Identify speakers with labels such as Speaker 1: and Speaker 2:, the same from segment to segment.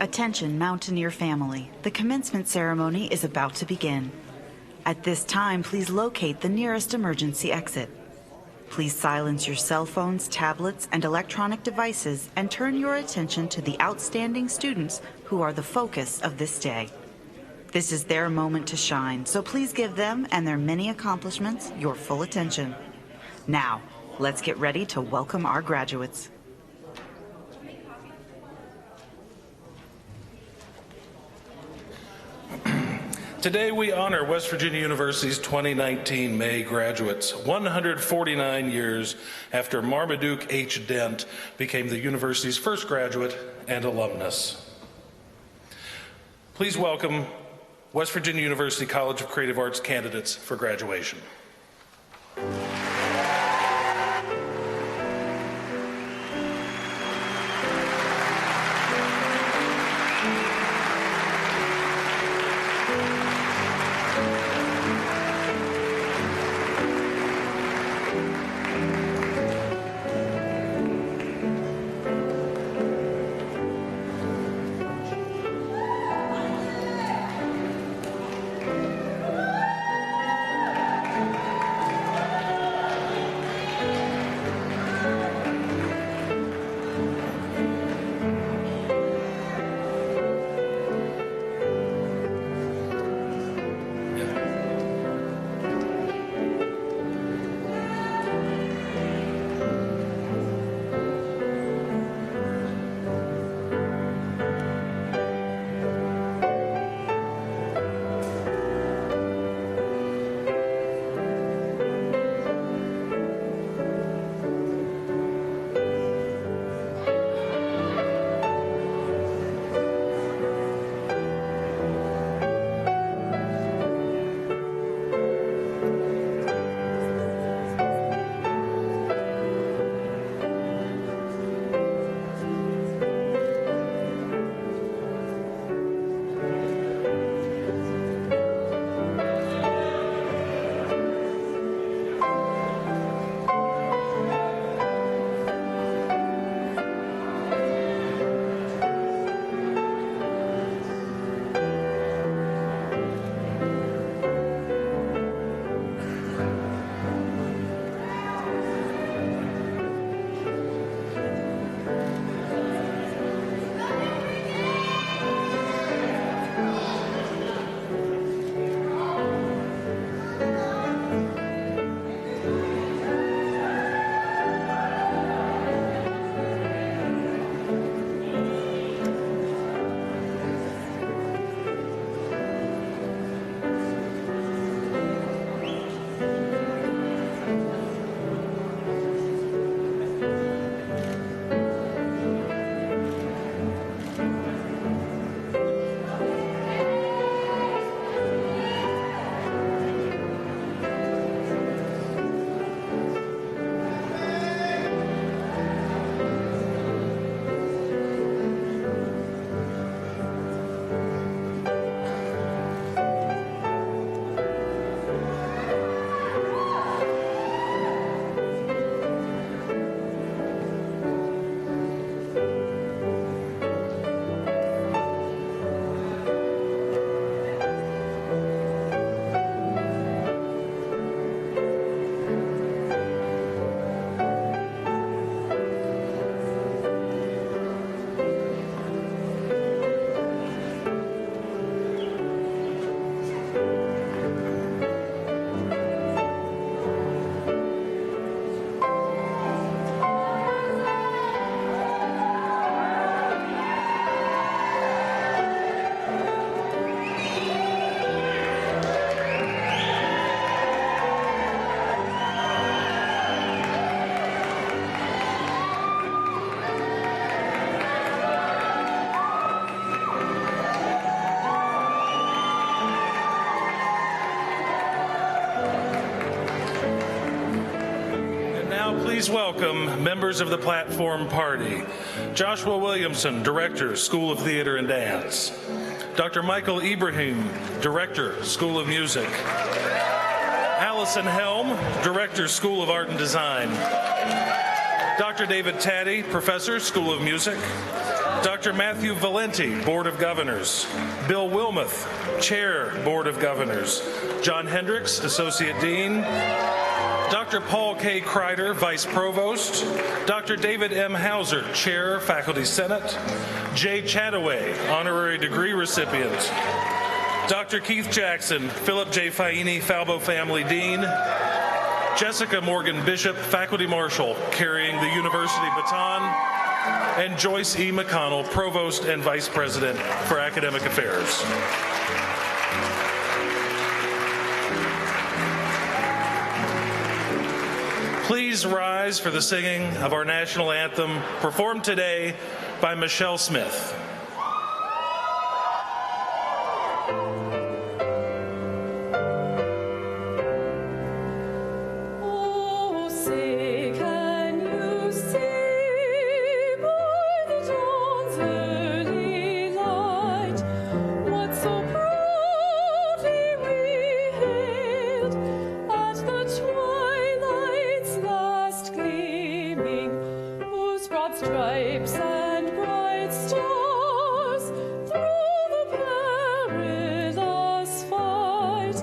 Speaker 1: Attention, Mountaineer family. The commencement ceremony is about to begin. At this time, please locate the nearest emergency exit. Please silence your cell phones, tablets, and electronic devices and turn your attention to the outstanding students who are the focus of this day. This is their moment to shine, so please give them and their many accomplishments your full attention. Now, let's get ready to welcome our graduates.
Speaker 2: Today we honor West Virginia University's 2019 May graduates, 149 years after Marmaduke H. Dent became the university's first graduate and alumnus. Please welcome West Virginia University College of Creative Arts candidates for graduation. Please welcome members of the Platform Party. Joshua Williamson, Director, School of Theater and Dance. Dr. Michael Ibrahim, Director, School of Music. Allison Helm, Director, School of Art and Design. Dr. David Taddy, Professor, School of Music. Dr. Matthew Valenti, Board of Governors. Bill Wilmoth, Chair, Board of Governors. John Hendricks, Associate Dean. Dr. Paul K. Kreider, Vice Provost. Dr. David M. Hauser, Chair, Faculty Senate. Jay Chataway, Honorary Degree Recipient. Dr. Keith Jackson, Philip J. Faini, Falbo Family Dean. Jessica Morgan Bishop, Faculty Marshal, carrying the University baton. And Joyce E. McConnell, Provost and Vice President for Academic Affairs. Please rise for the singing of our national anthem, performed today by Michelle Smith.
Speaker 3: Stripes and bright stars through the perilous fight,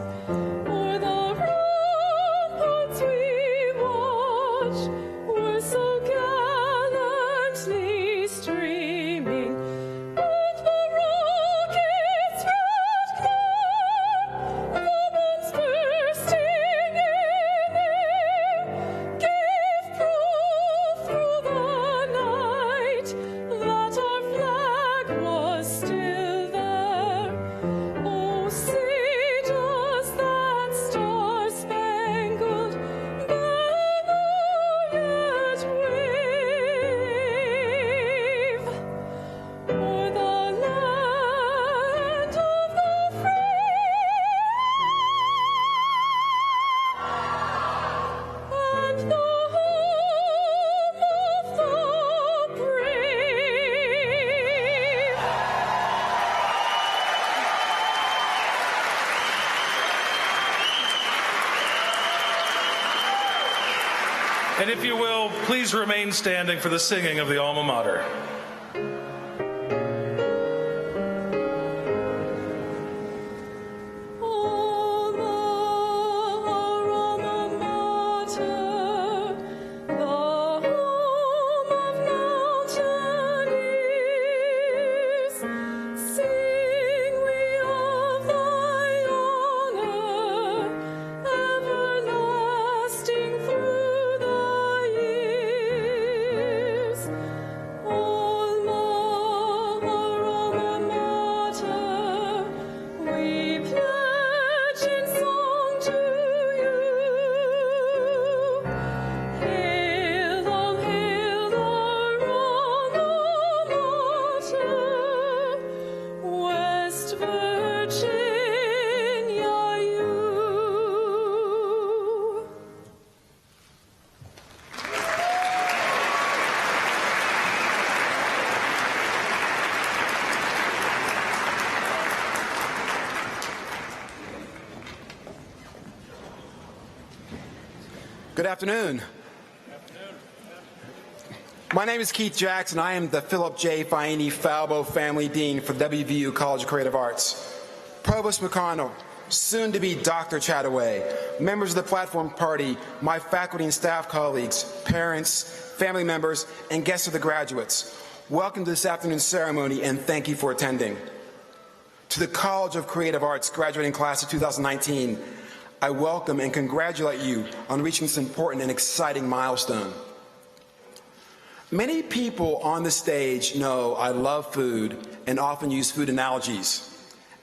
Speaker 3: o'er the ramparts we watch were so gallantly streaming, and the rocket's red glare, the bombs bursting in air, gave proof through the that our flag was still there. Oh, say does that star-spangled banner yet wave o'er the land of the free and the home of the brave.
Speaker 2: And if you will, please remain standing for the singing of the Alma Mater.
Speaker 4: Good afternoon. My name is Keith Jackson. I am the Philip J. Faini Falbo Family Dean for WVU College of Creative Arts. Provost McConnell, soon to be Dr. Chataway, members of the Platform Party, my faculty and staff colleagues, parents, family members, and guests of the graduates, welcome to this afternoon's ceremony and thank you for attending. To the College of Creative Arts graduating class of 2019, I welcome and congratulate you on reaching this important and exciting milestone. Many people on the stage know I love food and often use food analogies.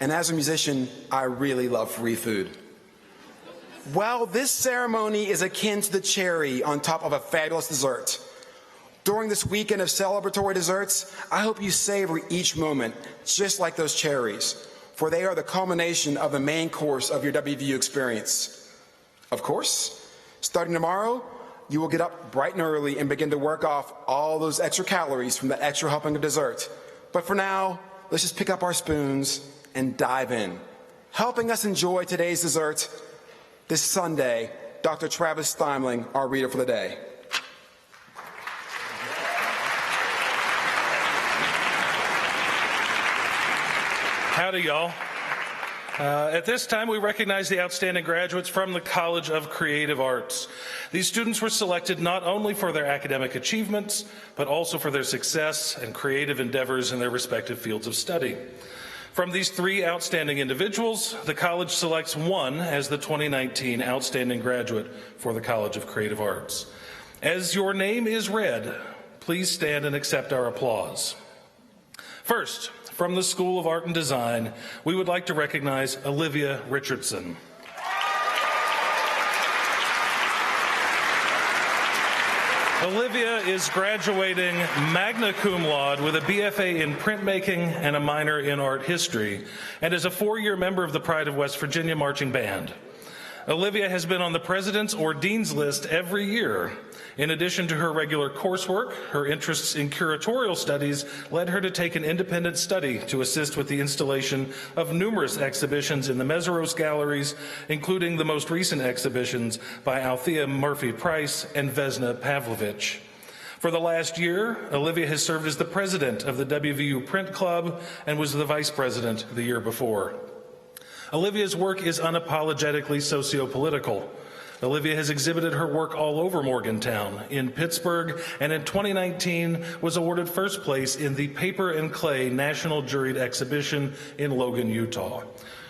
Speaker 4: And as a musician, I really love free food. While this ceremony is akin to the cherry on top of a fabulous dessert, during this weekend of celebratory desserts, I hope you savor each moment just like those cherries, for they are the culmination of the main course of your WVU experience. Of course, starting tomorrow, you will get up bright and early and begin to work off all those extra calories from that extra helping of dessert. But for now, let's just pick up our spoons and dive in. Helping us enjoy today's dessert this Sunday, Dr. Travis Steimling, our reader for the day.
Speaker 2: Howdy, y'all. At this time, we recognize the outstanding graduates from the College of Creative Arts. These students were selected not only for their academic achievements, but also for their success and creative endeavors in their respective fields of study. From these three outstanding individuals, the college selects one as the 2019 Outstanding Graduate for the College of Creative Arts. As your name is read, please stand and accept our applause. First, from the School of Art and Design, we would like to recognize Olivia Richardson. Olivia is graduating magna cum laude with a BFA in printmaking and a minor in art history, and is a four-year member of the Pride of West Virginia Marching Band. Olivia has been on the President's or Dean's list every year. In addition to her regular coursework, her interests in curatorial studies led her to take an independent study to assist with the installation of numerous exhibitions in the Meseros galleries, including the most recent exhibitions by Althea Murphy-Price and Vesna Pavlovich. For the last year, Olivia has served as the president of the WVU Print Club and was the vice president the year before. Olivia's work is unapologetically socio-political. Olivia has exhibited her work all over Morgantown, in Pittsburgh, and in 2019 was awarded first place in the Paper and Clay National Juried Exhibition in Logan, Utah.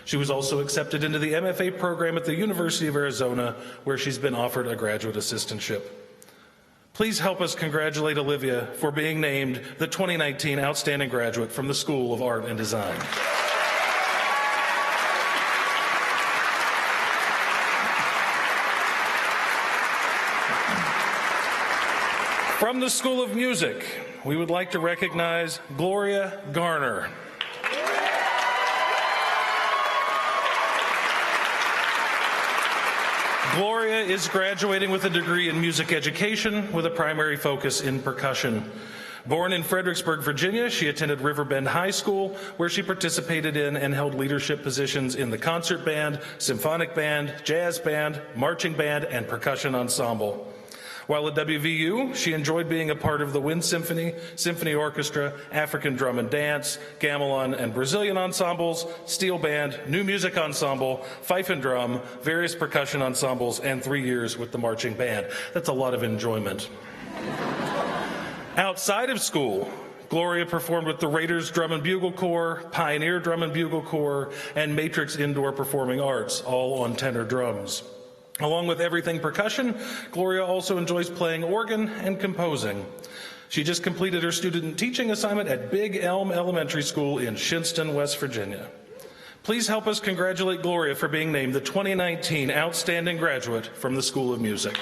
Speaker 2: She was also accepted into the MFA program at the University of Arizona, where she's been offered a graduate assistantship. Please help us congratulate Olivia for being named the 2019 Outstanding Graduate from the School of Art and Design. From the School of Music, we would like to recognize Gloria Garner. Gloria is graduating with a degree in music education with a primary focus in percussion. Born in Fredericksburg, Virginia, she attended Riverbend High School, where she participated in and held leadership positions in the concert band, symphonic band, jazz band, marching band, and percussion ensemble. While at WVU, she enjoyed being a part of the Wind Symphony, Symphony Orchestra, African Drum and Dance, Gamelan and Brazilian ensembles, steel band, new music ensemble, fife and drum, various percussion ensembles, and 3 years with the marching band. That's a lot of enjoyment. Outside of school, Gloria performed with the Raiders Drum and Bugle Corps, Pioneer Drum and Bugle Corps, and Matrix Indoor Performing Arts, all on tenor drums. Along with everything percussion, Gloria also enjoys playing organ and composing. She just completed her student teaching assignment at Big Elm Elementary School in Shinston, West Virginia. Please help us congratulate Gloria for being named the 2019 Outstanding Graduate from the School of Music.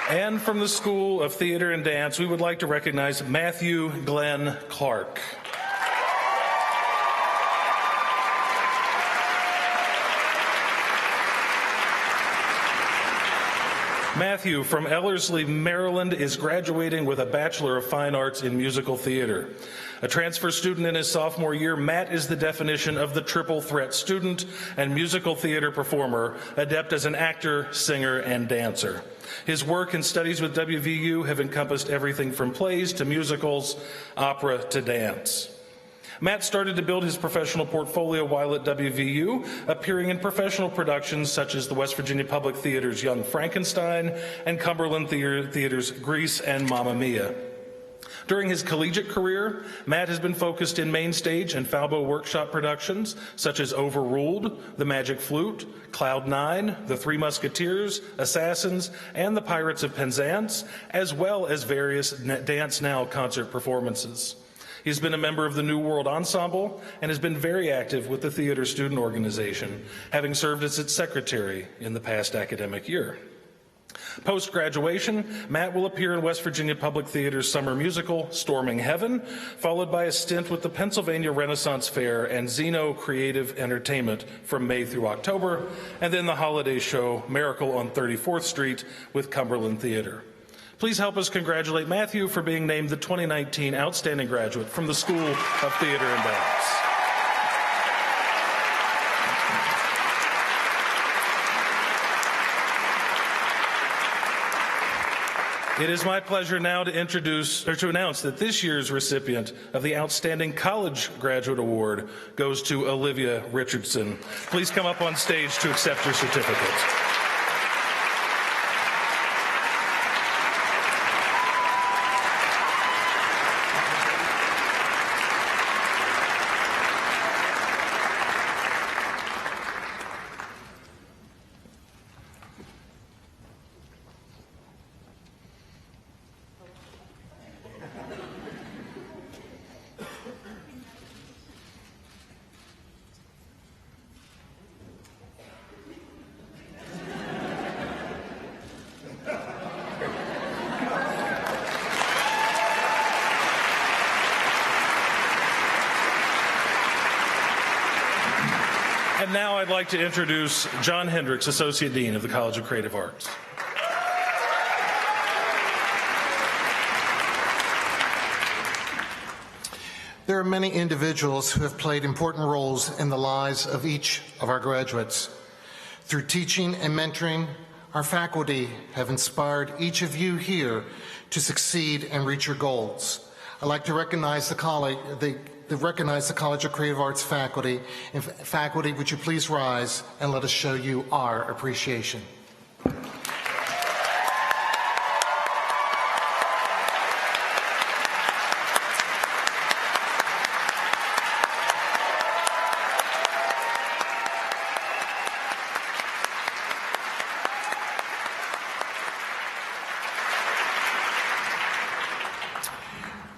Speaker 2: And from the School of Theater and Dance, we would like to recognize Matthew Glenn Clark. Matthew from Ellerslie, Maryland, is graduating with a Bachelor of Fine Arts in Musical Theater. A transfer student in his sophomore year, Matt is the definition of the triple threat student and musical theater performer, adept as an actor, singer, and dancer. His work and studies with WVU have encompassed everything from plays to musicals, opera to dance. Matt started to build his professional portfolio while at WVU, appearing in professional productions such as the West Virginia Public Theater's Young Frankenstein and Cumberland Theater's Grease and Mamma Mia. During his collegiate career, Matt has been focused in main stage and Falbo workshop productions such as Overruled, The Magic Flute, Cloud Nine, The Three Musketeers, Assassins, and The Pirates of Penzance, as well as various Dance Now concert performances. He's been a member of the New World Ensemble and has been very active with the Theater Student Organization, having served as its secretary in the past academic year. Post-graduation, Matt will appear in West Virginia Public Theater's summer musical, Storming Heaven, followed by a stint with the Pennsylvania Renaissance Fair and Zeno Creative Entertainment from May through October, and then the holiday show, Miracle on 34th Street with Cumberland Theater. Please help us congratulate Matthew for being named the 2019 Outstanding Graduate from the School of Theater and Dance. It is my pleasure now to announce that this year's recipient of the Outstanding College Graduate Award goes to Olivia Richardson. Please come up on stage to accept your certificate. And now I'd like to introduce John Hendricks, Associate Dean of the College of Creative Arts.
Speaker 5: There are many individuals who have played important roles in the lives of each of our graduates. Through teaching and mentoring, our faculty have inspired each of you here to succeed and reach your goals. I'd like to recognize the College of Creative Arts faculty. And faculty, would you please rise and let us show you our appreciation.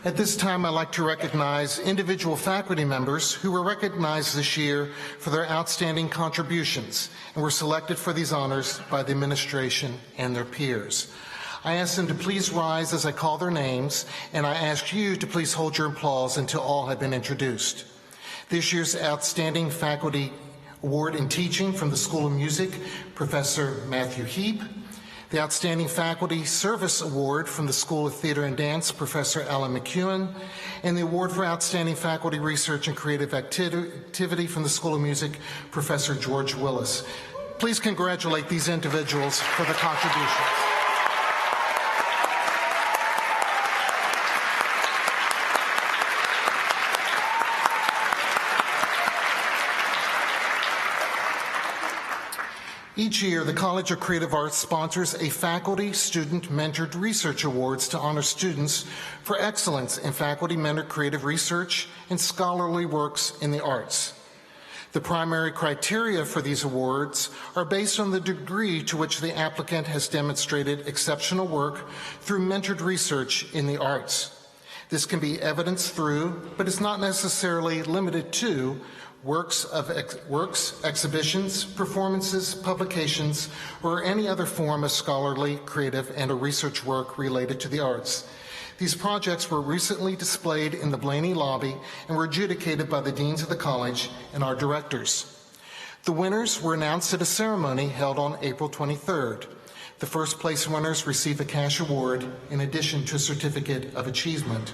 Speaker 5: At this time, I'd like to recognize individual faculty members who were recognized this year for their outstanding contributions and were selected for these honors by the administration and their peers. I ask them to please rise as I call their names, and I ask you to please hold your applause until all have been introduced. This year's Outstanding Faculty Award in Teaching from the School of Music, Professor Matthew Heap. The Outstanding Faculty Service Award from the School of Theater and Dance, Professor Alan McEwen, and the Award for Outstanding Faculty Research and Creative Activity from the School of Music, Professor George Willis. Please congratulate these individuals for their contributions. Each year, the College of Creative Arts sponsors a Faculty Student Mentored Research Awards to honor students for excellence in faculty-mentored creative research and scholarly works in the arts. The primary criteria for these awards are based on the degree to which the applicant has demonstrated exceptional work through mentored research in the arts. This can be evidenced through, but is not necessarily limited to, works, exhibitions, performances, publications, or any other form of scholarly, creative, and or research work related to the arts. These projects were recently displayed in the Blaney lobby and were adjudicated by the deans of the college and our directors. The winners were announced at a ceremony held on April 23rd. The first place winners receive a cash award in addition to a certificate of achievement.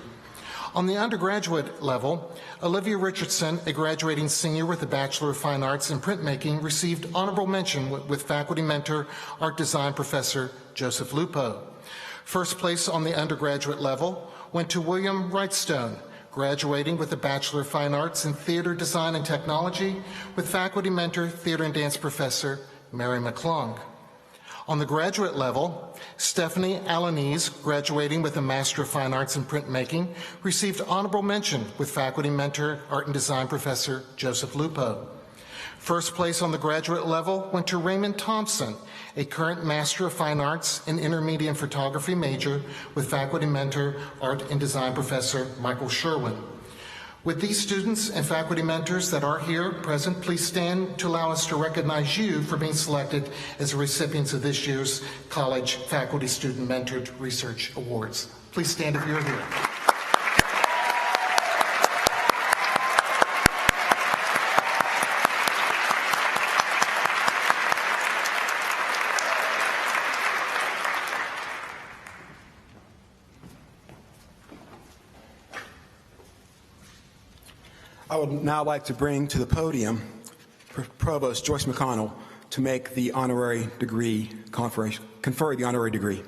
Speaker 5: On the undergraduate level, Olivia Richardson, a graduating senior with a Bachelor of Fine Arts in Printmaking, received honorable mention with faculty mentor, art design professor Joseph Lupo. First place on the undergraduate level went to William Wrightstone, graduating with a Bachelor of Fine Arts in Theater Design and Technology with faculty mentor, theater and dance professor Mary McClung. On the graduate level, Stephanie Alanese, graduating with a Master of Fine Arts in Printmaking, received honorable mention with faculty mentor, art and design professor Joseph Lupo. First place on the graduate level went to Raymond Thompson, a current Master of Fine Arts in Intermediate Photography major with faculty mentor, art and design professor Michael Sherwin. With these students and faculty mentors that are here present, please stand to allow us to recognize you for being selected as the recipients of this year's College Faculty Student Mentored Research Awards. Please stand if you're here.
Speaker 4: I would now like to bring to the podium Provost Joyce McConnell to make the honorary degree confer the honorary degree.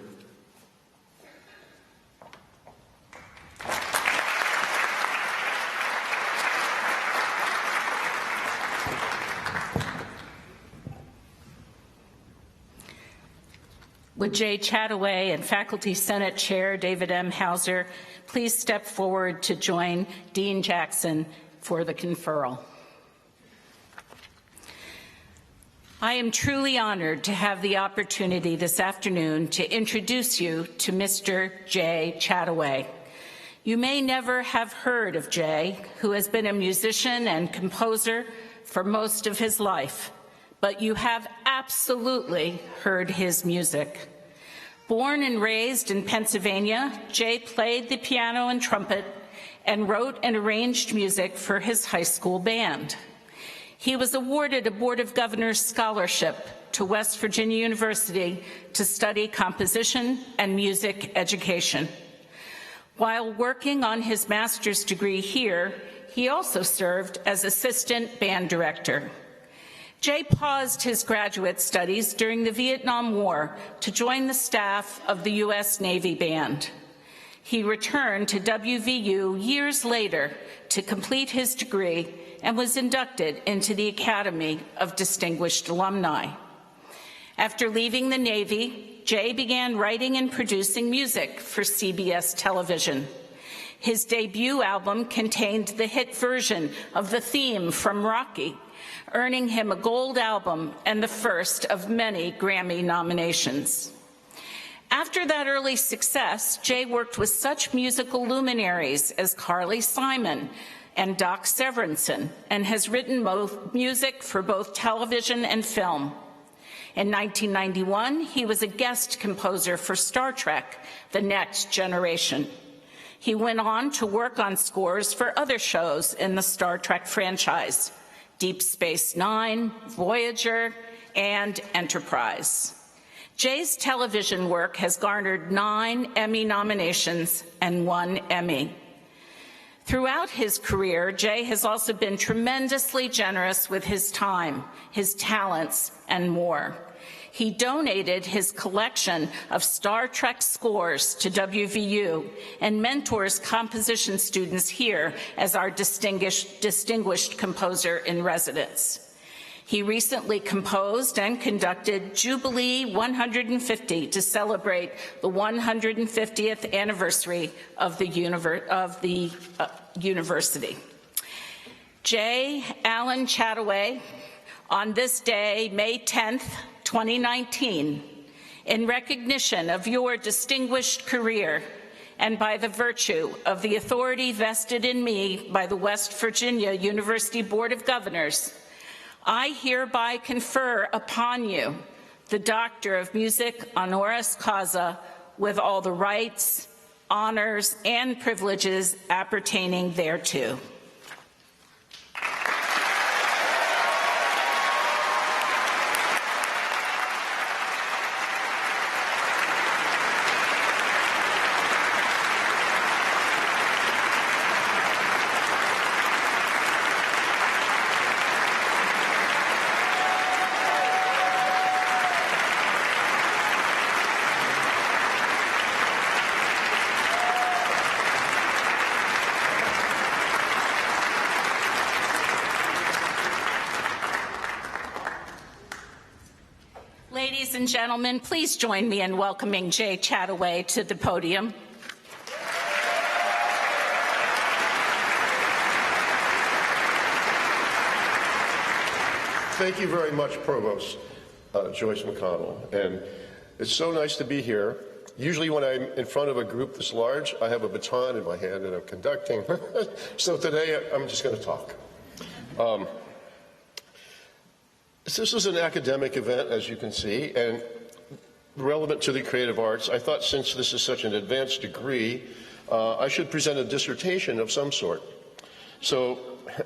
Speaker 6: Would Jay Chataway and Faculty Senate Chair David M. Hauser please step forward to join Dean Jackson for the conferral. I am truly honored to have the opportunity this afternoon to introduce you to Mr. Jay Chataway. You may never have heard of Jay, who has been a musician and composer for most of his life, but you have absolutely heard his music. Born and raised in Pennsylvania, Jay played the piano and trumpet and wrote and arranged music for his high school band. He was awarded a Board of Governors scholarship to West Virginia University to study composition and music education. While working on his master's degree here, he also served as assistant band director. Jay paused his graduate studies during the Vietnam War to join the staff of the U.S. Navy Band. He returned to WVU years later to complete his degree and was inducted into the Academy of Distinguished Alumni. After leaving the Navy, Jay began writing and producing music for CBS television. His debut album contained the hit version of the theme from Rocky, earning him a gold album and the first of many Grammy nominations. After that early success, Jay worked with such musical luminaries as Carly Simon and Doc Severinsen, and has written music for both television and film. In 1991, he was a guest composer for Star Trek: The Next Generation. He went on to work on scores for other shows in the Star Trek franchise: Deep Space Nine, Voyager, and Enterprise. Jay's television work has garnered 9 Emmy nominations and 1 Emmy. Throughout his career, Jay has also been tremendously generous with his time, his talents, and more. He donated his collection of Star Trek scores to WVU and mentors composition students here as our distinguished composer in residence. He recently composed and conducted Jubilee 150 to celebrate the 150th anniversary of the university. Jay Allen Chataway, on this day, May 10th, 2019, in recognition of your distinguished career and by the virtue of the authority vested in me by the West Virginia University Board of Governors, I hereby confer upon you the Doctor of Music honoris causa with all the rights, honors, and privileges appertaining thereto. Ladies and gentlemen, please join me in welcoming Jay Chataway to the podium.
Speaker 7: Thank you very much, Provost Joyce McConnell. And it's so nice to be here Usually when I'm in front of a group this large, I have a baton in my hand and I'm conducting. So today I'm just going to talk. This is an academic event, as you can see, and relevant to the creative arts. I thought since this is such an advanced degree, I should present a dissertation of some sort. So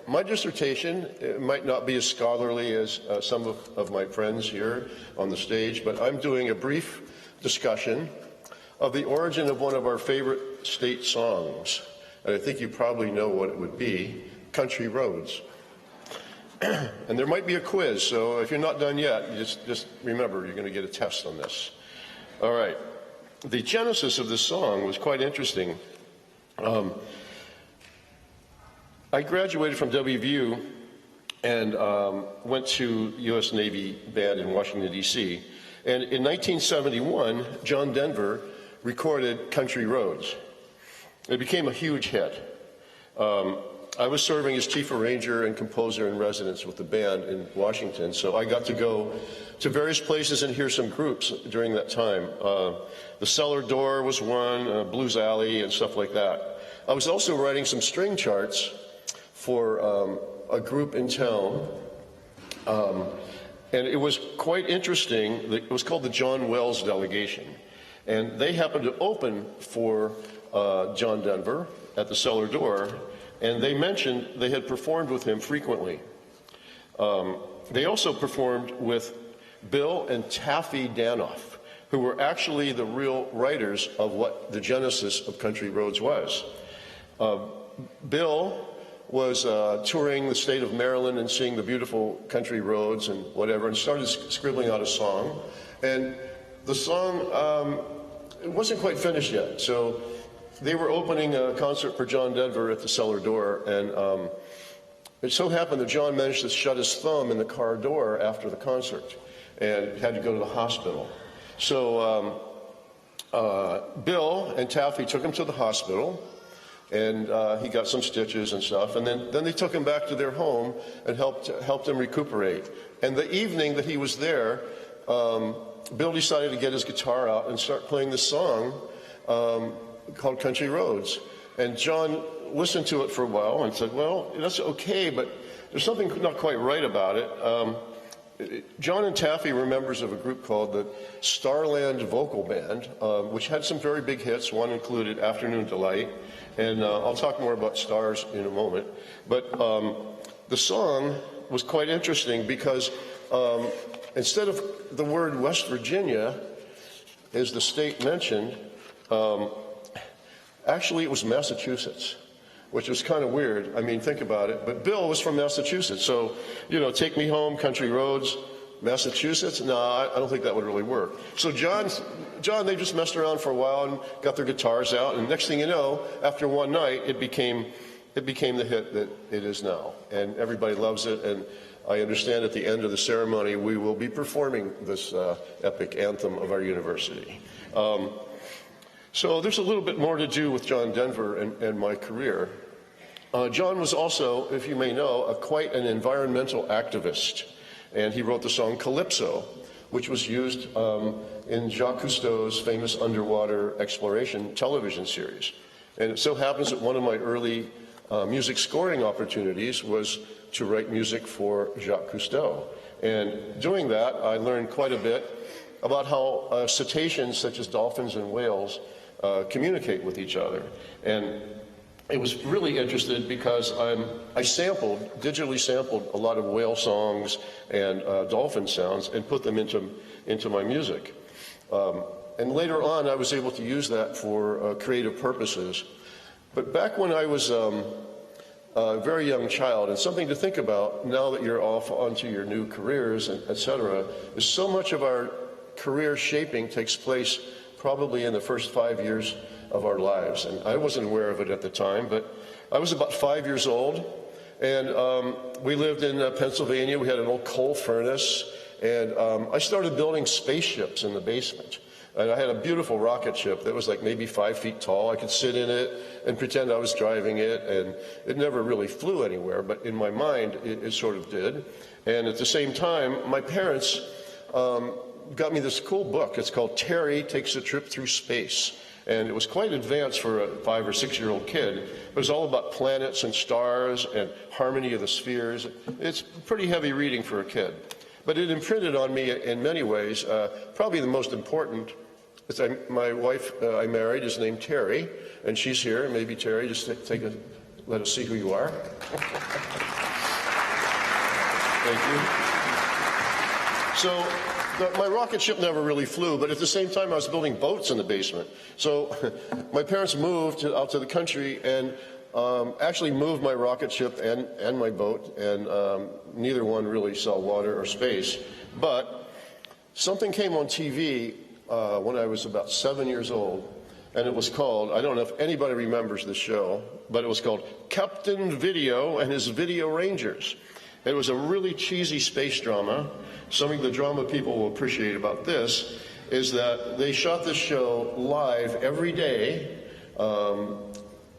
Speaker 7: my dissertation might not be as scholarly as some of my friends here on the stage, but I'm doing a brief discussion of the origin of one of our favorite state songs. And I think you probably know what it would be, Country Roads. And there might be a quiz, so if you're not done yet, just remember you're going to get a test on this. All right. The genesis of this song was quite interesting. I graduated from WVU and went to U.S. Navy Band in Washington, D.C. And in 1971, John Denver recorded Country Roads. It became a huge hit. I was serving as chief arranger and composer in residence with the band in Washington, so I got to go to various places and hear some groups during that time. The Cellar Door was one, Blues Alley, and stuff like that. I was also writing some string charts for a group in town, and it was quite interesting. It was called the John Wells Delegation, and they happened to open for John Denver at the Cellar Door, and they mentioned they had performed with him frequently. They also performed with Bill and Taffy Danoff, who were actually the real writers of what the genesis of Country Roads was. Bill was touring the state of Maryland and seeing the beautiful country roads and whatever, and started scribbling out a song. And the song, it wasn't quite finished yet, so they were opening a concert for John Denver at the Cellar Door, and it so happened that John managed to shut his thumb in the car door after the concert and had to go to the hospital. So Bill and Taffy took him to the hospital, and he got some stitches and stuff, and then they took him back to their home and helped him recuperate. And the evening that he was there, Bill decided to get his guitar out and start playing this song called Country Roads. And John listened to it for a while and said, well, that's okay, but there's something not quite right about it. John and Taffy were members of a group called the Starland Vocal Band, which had some very big hits. One included Afternoon Delight, and I'll talk more about Stars in a moment. But the song was quite interesting because instead of the word West Virginia, as the state mentioned, actually it was Massachusetts, which was kind of weird. I mean, think about it. But Bill was from Massachusetts, so, you know, Take Me Home, Country Roads, Massachusetts? No, I don't think that would really work. So John, they just messed around for a while and got their guitars out, and next thing you know, after one night, it became the hit that it is now. And everybody loves it, and I understand at the end of the ceremony, we will be performing this epic anthem of our university. So there's a little bit more to do with John Denver and my career. John was also, if you may know, quite an environmental activist, and he wrote the song Calypso, which was used in Jacques Cousteau's famous underwater exploration television series. And it so happens that one of my early music scoring opportunities was to write music for Jacques Cousteau. And doing that, I learned quite a bit about how cetaceans such as dolphins and whales communicate with each other. And it was really interesting because I digitally sampled a lot of whale songs and dolphin sounds and put them into my music. And later on, I was able to use that for creative purposes. But back when I was a very young child, and something to think about now that you're off onto your new careers, and et cetera, is so much of our career shaping takes place probably in the first 5 years of our lives. And I wasn't aware of it at the time, but I was about 5 years old, and we lived in Pennsylvania. We had an old coal furnace, and I started building spaceships in the basement. And I had a beautiful rocket ship that was like maybe 5 feet tall. I could sit in it and pretend I was driving it, and it never really flew anywhere, but in my mind, it sort of did. And at the same time, my parents got me this cool book. It's called Terry Takes a Trip Through Space. And it was quite advanced for a 5 or 6-year-old kid. It was all about planets and stars and harmony of the spheres. It's pretty heavy reading for a kid. But it imprinted on me in many ways. Probably the most important is my wife I married is named Terry, and she's here. Maybe Terry, just let us see who you are. Thank you. So my rocket ship never really flew, but at the same time I was building boats in the basement. So my parents moved out to the country and actually moved my rocket ship and my boat, and neither one really saw water or space. But something came on TV when I was about 7 years old, and it was called, I don't know if anybody remembers the show, but it was called Captain Video and His Video Rangers. It was a really cheesy space drama. Something the drama people will appreciate about this is that they shot this show live every day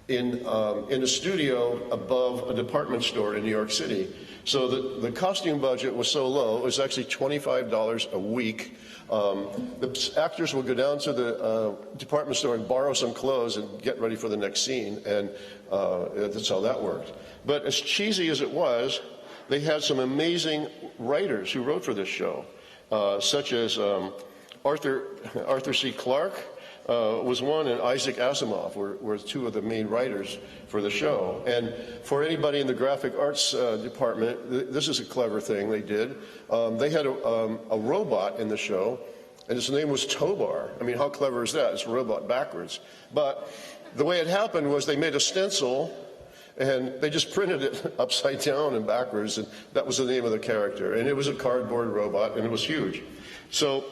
Speaker 7: in a studio above a department store in New York City. So the costume budget was so low, it was actually $25 a week. The actors would go down to the department store and borrow some clothes and get ready for the next scene, and that's how that worked. But as cheesy as it was, they had some amazing writers who wrote for this show, such as Arthur C. Clarke was one, and Isaac Asimov were two of the main writers for the show. And for anybody in the graphic arts department, this is a clever thing they did. They had a robot in the show, and his name was Tobar. I mean, how clever is that? It's a robot backwards. But the way it happened was they made a stencil, and they just printed it upside down and backwards, and that was the name of the character. And it was a cardboard robot, and it was huge. So,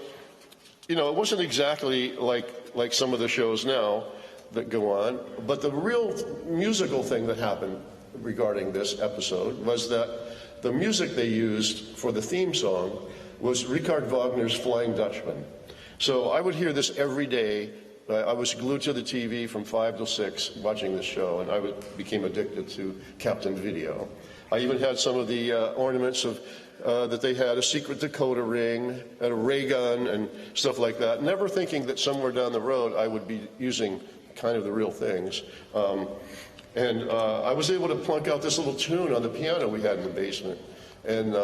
Speaker 7: you know, it wasn't exactly like some of the shows now that go on, but the real musical thing that happened regarding this episode was that the music they used for the theme song was Richard Wagner's Flying Dutchman. So I would hear this every day. I was glued to the TV from 5 till 6 watching this show, and I became addicted to Captain Video. I even had some of the ornaments of that they had, a secret Dakota ring and a ray gun and stuff like that, never thinking that somewhere down the road I would be using kind of the real things. And I was able to plunk out this little tune on the piano we had in the basement. And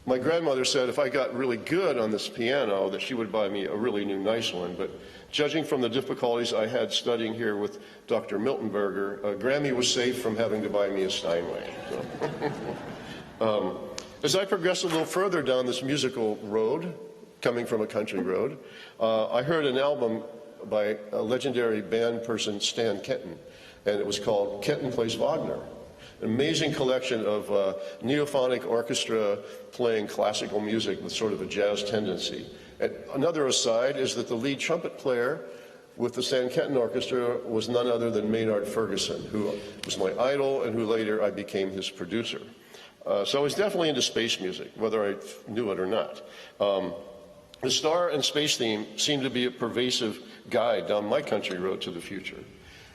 Speaker 7: my grandmother said if I got really good on this piano that she would buy me a really new nice one. But judging from the difficulties I had studying here with Dr. Miltenberger, Grammy was safe from having to buy me a Steinway. So. As I progressed a little further down this musical road, coming from a country road, I heard an album by a legendary band person, Stan Kenton, and it was called Kenton Plays Wagner. An amazing collection of neophonic orchestra playing classical music with sort of a jazz tendency. And another aside is that the lead trumpet player with the Stan Kenton Orchestra was none other than Maynard Ferguson, who was my idol and who later I became his producer. So I was definitely into space music, whether I knew it or not. The star and space theme seemed to be a pervasive guide down my country road to the future.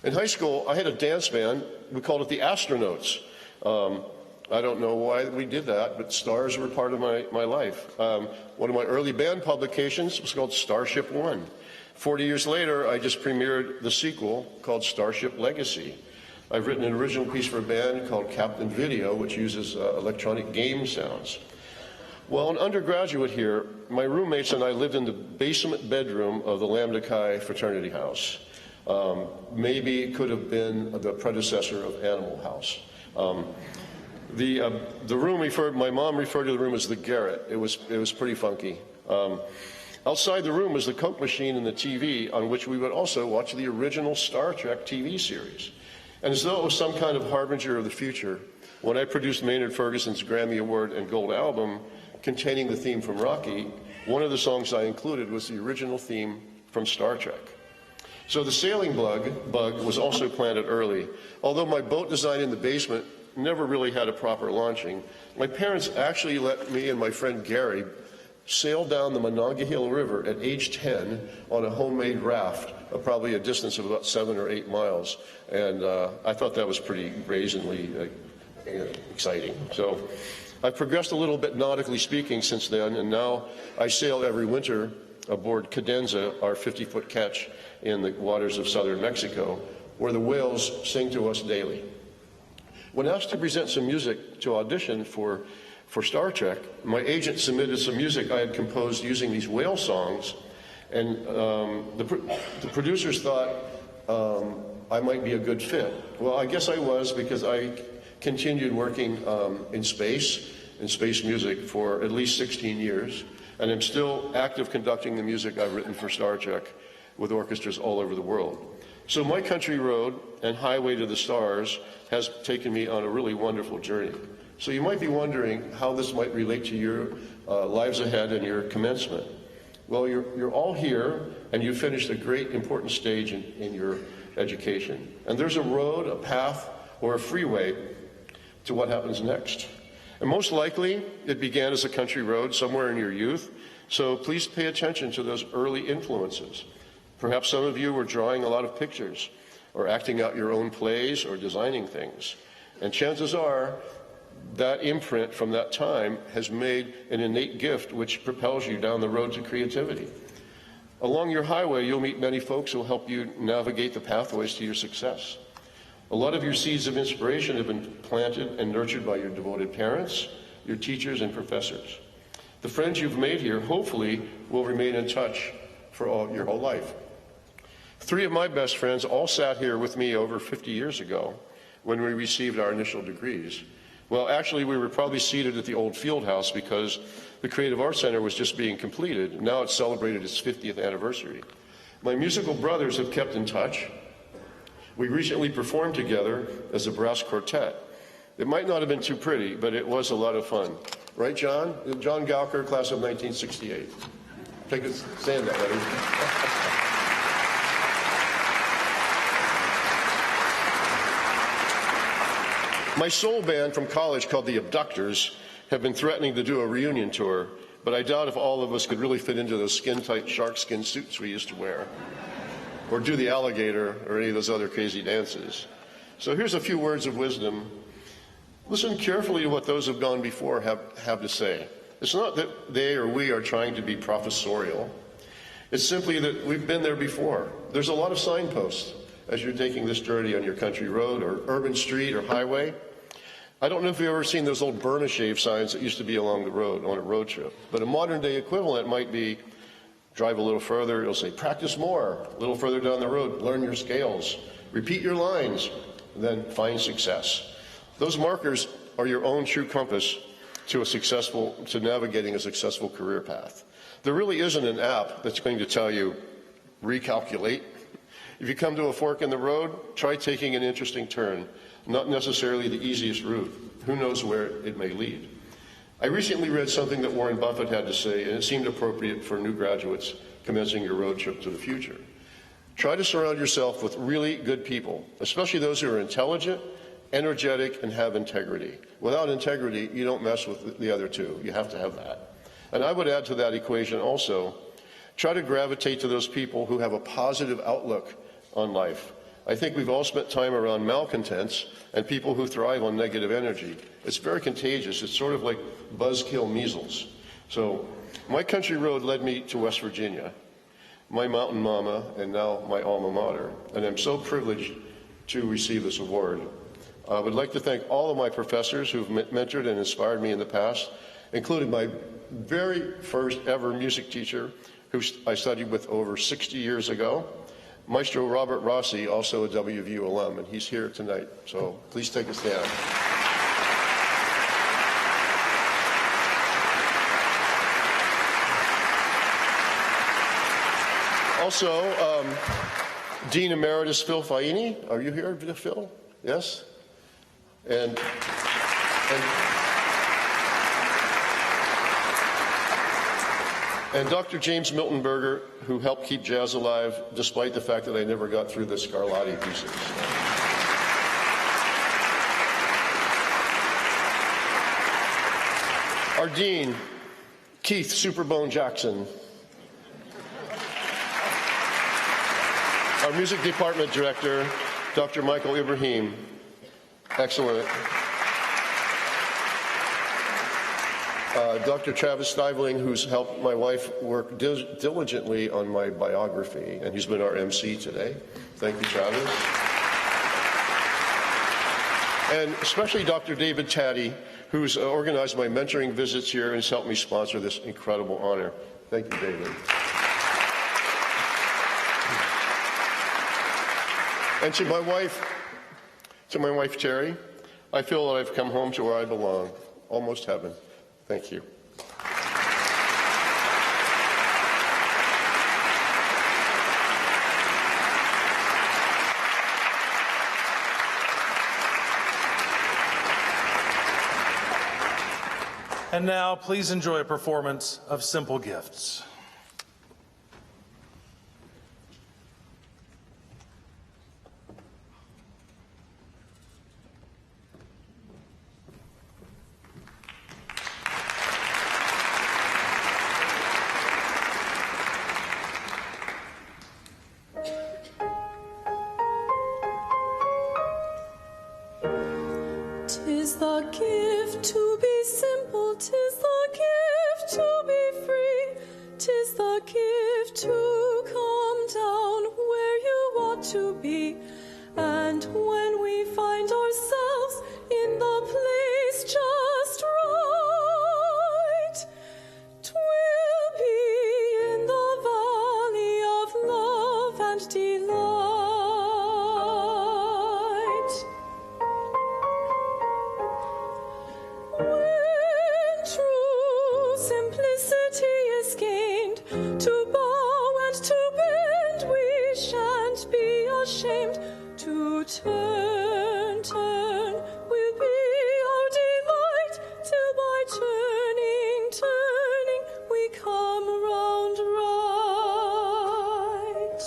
Speaker 7: In high school, I had a dance band. We called it the Astronauts. I don't know why we did that, but stars were part of my life. One of my early band publications was called Starship One. 40 years later, I just premiered the sequel called Starship Legacy. I've written an original piece for a band called Captain Video, which uses electronic game sounds. Well, an undergraduate here, my roommates and I lived in the basement bedroom of the Lambda Chi fraternity house. Maybe it could have been the predecessor of Animal House. The room my mom referred to the room as the garret. It was pretty funky. Outside the room was the Coke machine and the TV on which we would also watch the original Star Trek TV series. And as though it was some kind of harbinger of the future, when I produced Maynard Ferguson's Grammy Award and Gold album containing the theme from Rocky, one of the songs I included was the original theme from Star Trek. So the sailing bug was also planted early. Although my boat design in the basement never really had a proper launching, my parents actually let me and my friend Gary sail down the Monongahela River at age 10 on a homemade raft, probably a distance of about 7 or 8 miles. And I thought that was pretty brazenly exciting. So I've progressed a little bit nautically speaking since then, and now I sail every winter aboard Cadenza, our 50-foot ketch in the waters of southern Mexico, where the whales sing to us daily. When asked to present some music to audition for Star Trek, my agent submitted some music I had composed using these whale songs, and the producers thought I might be a good fit. Well, I guess I was, because I continued working in space music for at least 16 years, and I'm still active conducting the music I've written for Star Trek with orchestras all over the world. So My Country Road and Highway to the Stars has taken me on a really wonderful journey. So you might be wondering how this might relate to your lives ahead and your commencement. Well, you're all here, and you finished a great important stage in your education. And there's a road, a path, or a freeway to what happens next. And most likely, it began as a country road somewhere in your youth, so please pay attention to those early influences. Perhaps some of you were drawing a lot of pictures, or acting out your own plays, or designing things. And chances are, that imprint from that time has made an innate gift which propels you down the road to creativity. Along your highway, you'll meet many folks who will help you navigate the pathways to your success. A lot of your seeds of inspiration have been planted and nurtured by your devoted parents, your teachers, and professors. The friends you've made here, hopefully, will remain in touch for your whole life. 3 of my best friends all sat here with me over 50 years ago when we received our initial degrees. Well, actually, we were probably seated at the old field house because the Creative Arts Center was just being completed. Now it's celebrated its 50th anniversary. My musical brothers have kept in touch. We recently performed together as a brass quartet. It might not have been too pretty, but it was a lot of fun. Right, John? John Gowker, class of 1968. Take a stand up, buddy. My soul band from college, called the Abductors, have been threatening to do a reunion tour, but I doubt if all of us could really fit into those skin-tight sharkskin suits we used to wear, or do the alligator, or any of those other crazy dances. So here's a few words of wisdom. Listen carefully to what those who've gone before have to say. It's not that they or we are trying to be professorial. It's simply that we've been there before. There's a lot of signposts as you're taking this journey on your country road or urban street or highway. I don't know if you've ever seen those old Burma Shave signs that used to be along the road on a road trip, but a modern day equivalent might be drive a little further, it'll say practice more, a little further down the road, learn your scales, repeat your lines, and then find success. Those markers are your own true compass to navigating a successful career path. There really isn't an app that's going to tell you, recalculate. If you come to a fork in the road, try taking an interesting turn, not necessarily the easiest route. Who knows where it may lead? I recently read something that Warren Buffett had to say, and it seemed appropriate for new graduates commencing your road trip to the future. Try to surround yourself with really good people, especially those who are intelligent, energetic, and have integrity. Without integrity, you don't mess with the other two. You have to have that. And I would add to that equation also, try to gravitate to those people who have a positive outlook on life. I think we've all spent time around malcontents and people who thrive on negative energy. It's very contagious. It's sort of like buzzkill measles. So my country road led me to West Virginia, my mountain mama, and now my alma mater. And I'm so privileged to receive this award. I would like to thank all of my professors who've mentored and inspired me in the past, including my very first ever music teacher, who I studied with over 60 years ago, Maestro Robert Rossi, also a WVU alum, and he's here tonight, so please take a stand. Also, Dean Emeritus Phil Faini, are you here, Phil? Yes? And Dr. James Miltenberger, who helped keep jazz alive, despite the fact that I never got through the Scarlatti pieces. Our Dean, Keith Superbone Jackson. Our Music Department Director, Dr. Michael Ibrahim. Excellent. Dr. Travis Stiveling, who's helped my wife work diligently on my biography, and he's been our MC today. Thank you, Travis. And especially Dr. David Taddy, who's organized my mentoring visits here and has helped me sponsor this incredible honor. Thank you, David. And to my wife, Terry, I feel that I've come home to where I belong, almost heaven. Thank you.
Speaker 2: And now, please enjoy a performance of Simple Gifts.
Speaker 3: Tis the gift to be simple, 'tis the gift to be free, 'tis the gift to come down where you ought to be. And when we find ourselves in the place just right, 'twill be in the valley of love and delight. When true simplicity is gained, to bow and to bend we shan't be ashamed. To turn will be our delight, till by turning, we come round right.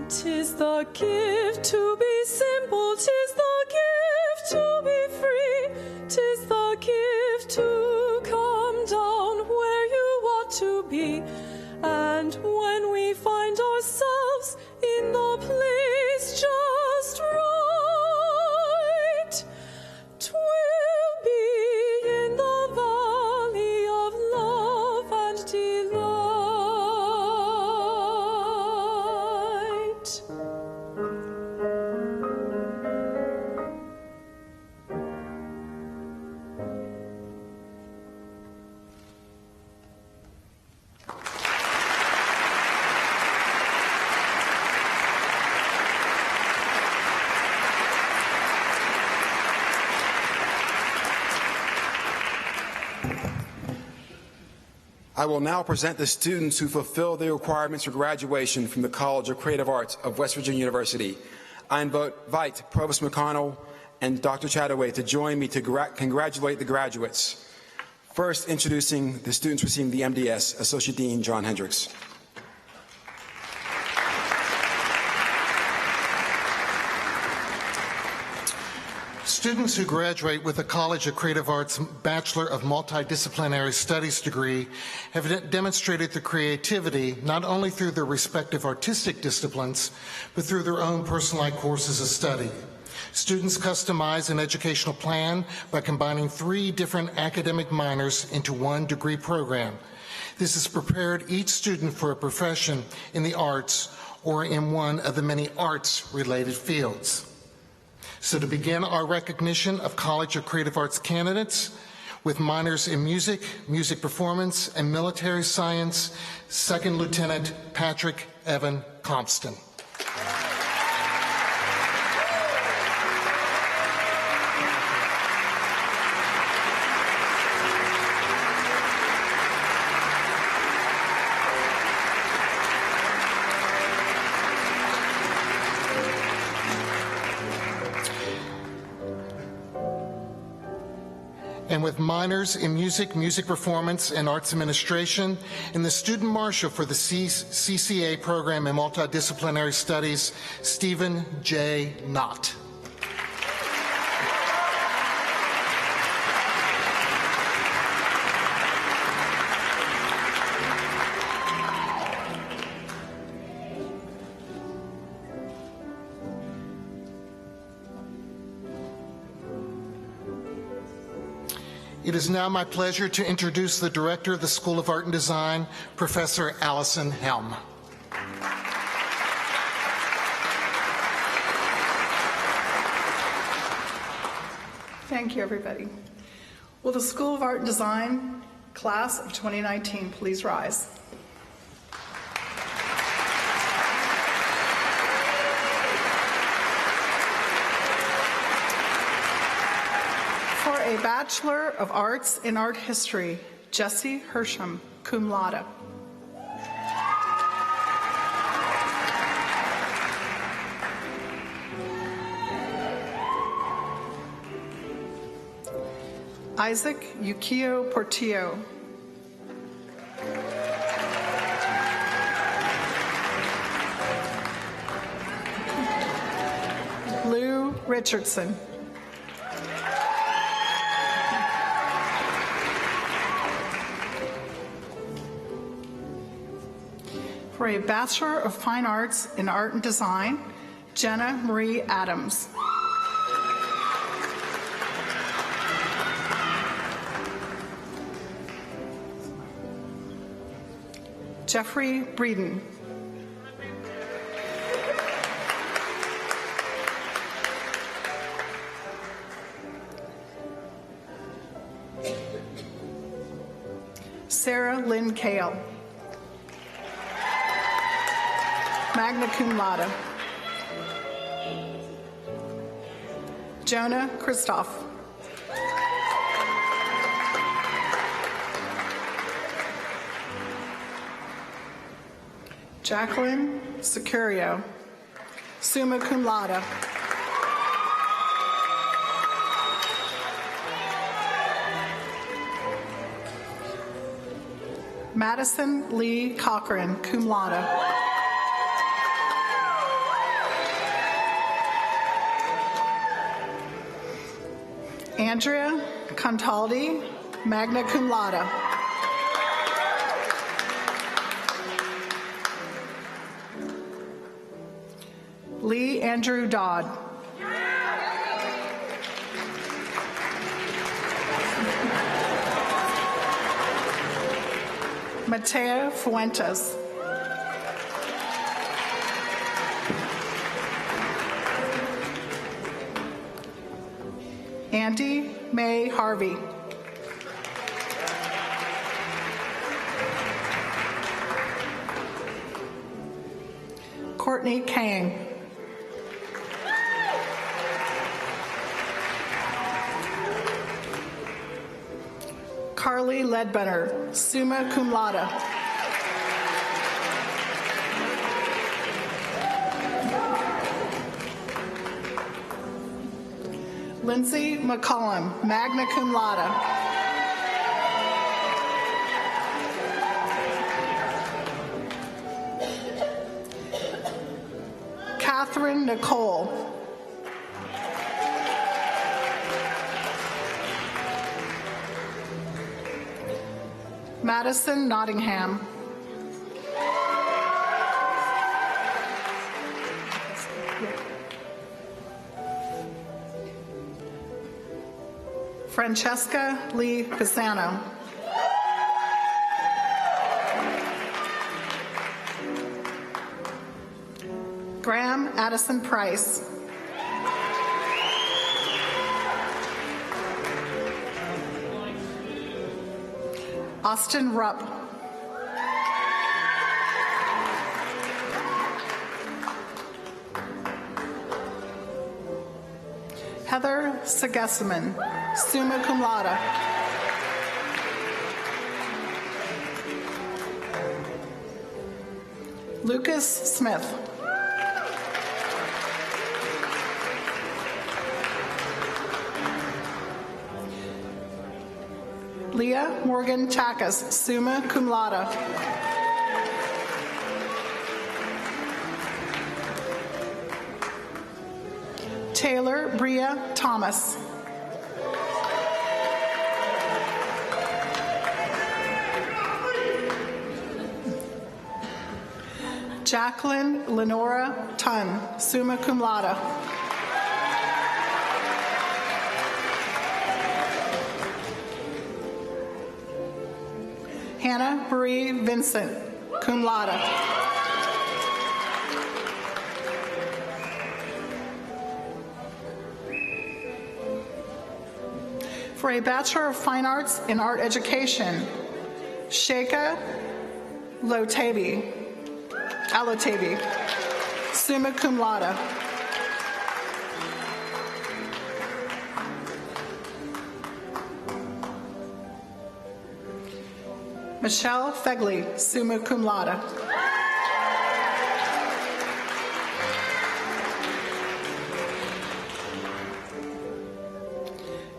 Speaker 3: 'Tis the gift to be simple, 'tis the gift to be free, 'tis the gift to come down where you ought to be. And when we find ourselves in the place just right, 'twill be in the valley of love and delight.
Speaker 4: I will now present the students who fulfill the requirements for graduation from the College of Creative Arts of West Virginia University. I invite Provost McConnell and Dr. Chataway to join me to congratulate the graduates. First, introducing the students receiving the MDS, Associate Dean John Hendricks.
Speaker 5: Students who graduate with a College of Creative Arts Bachelor of Multidisciplinary Studies degree have demonstrated their creativity not only through their respective artistic disciplines, but through their own personalized courses of study. Students customize an educational plan by combining 3 different academic minors into one degree program. This has prepared each student for a profession in the arts or in one of the many arts-related fields. So to begin our recognition of College of Creative Arts candidates with minors in music, music performance, and military science, Second Lieutenant Patrick Evan Compston. And with minors in music, music performance, and arts administration, and the student marshal for the CCA program in multidisciplinary studies, Stephen J. Knott. It is now my pleasure to introduce the Director of the School of Art and Design, Professor Allison Helm.
Speaker 8: Thank you, everybody. Will the School of Art and Design class of 2019 please rise? For a Bachelor of Arts in Art History, Jesse Hersham, cum laude. Isaac Yukio Portillo. Lou Richardson. For a Bachelor of Fine Arts in Art and Design, Jenna Marie Adams. Jeffrey Breeden. Sarah Lynn Kale. Magna cum laude. Jonah Christoph. Jacqueline Securio, summa cum laude. Madison Lee Cochran, cum laude. Andrea Contaldi, magna cum laude. Lee Andrew Dodd. Mateo Fuentes. Andy May Harvey. Courtney Kang. Carly Ledbetter, summa cum laude. Lindsay McCollum, magna cum laude. Catherine Nicole. Madison Nottingham. Francesca Lee Pisano. Graham Addison Price. Austin Rupp. Heather Segesman, summa cum laude. Lucas Smith. Leah Morgan Chakas, summa cum laude. Taylor Bria Thomas. Jacqueline Lenora Tun, summa cum laude. Hannah Marie Vincent, cum laude. For a Bachelor of Fine Arts in Art Education, Sheikha Alotabi, summa cum laude. Michelle Fegley, summa cum laude.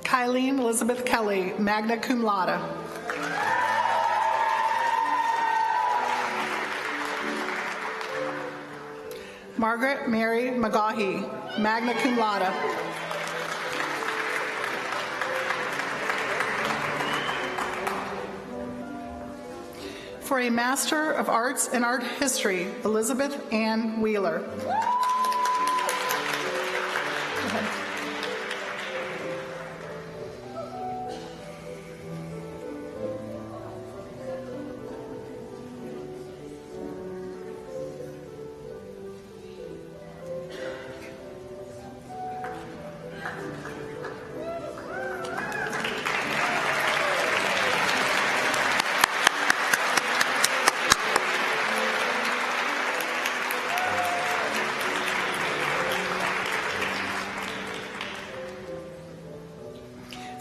Speaker 8: Kylene Elizabeth Kelly, magna cum laude. Margaret Mary McGaughey, magna cum laude. For a Master of Arts in Art History, Elizabeth Ann Wheeler.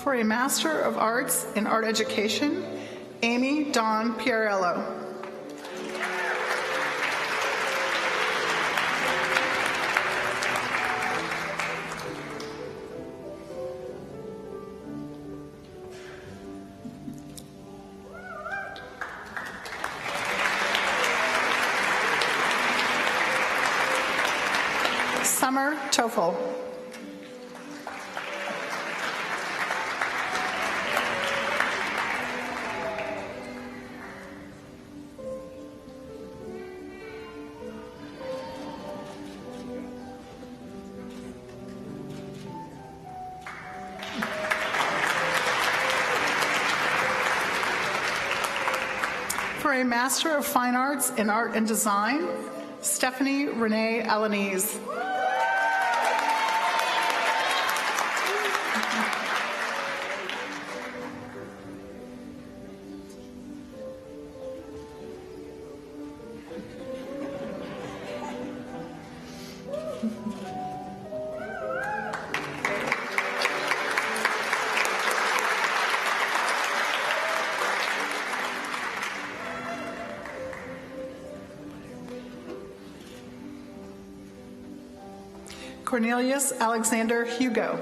Speaker 8: For a Master of Arts in Art Education, Amy Dawn Pierello. Summer Toffel. For a Master of Fine Arts in Art and Design, Stephanie Renee Alanese. Cornelius Alexander Hugo.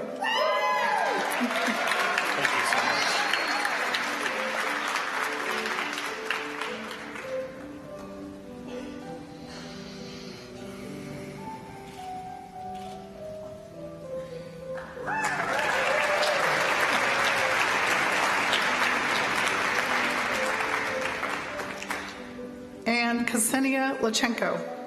Speaker 8: And Ksenia Lachenko.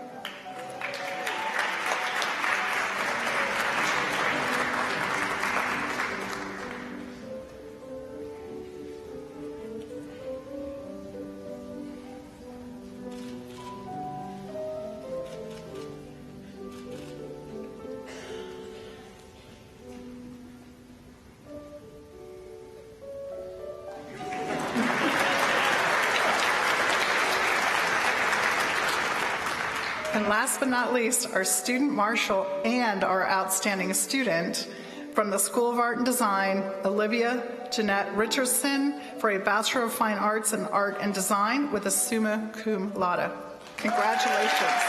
Speaker 8: And last but not least, our student marshal and our outstanding student from the School of Art and Design, Olivia Jeanette Richardson, for a Bachelor of Fine Arts in Art and Design with a summa cum laude. Congratulations.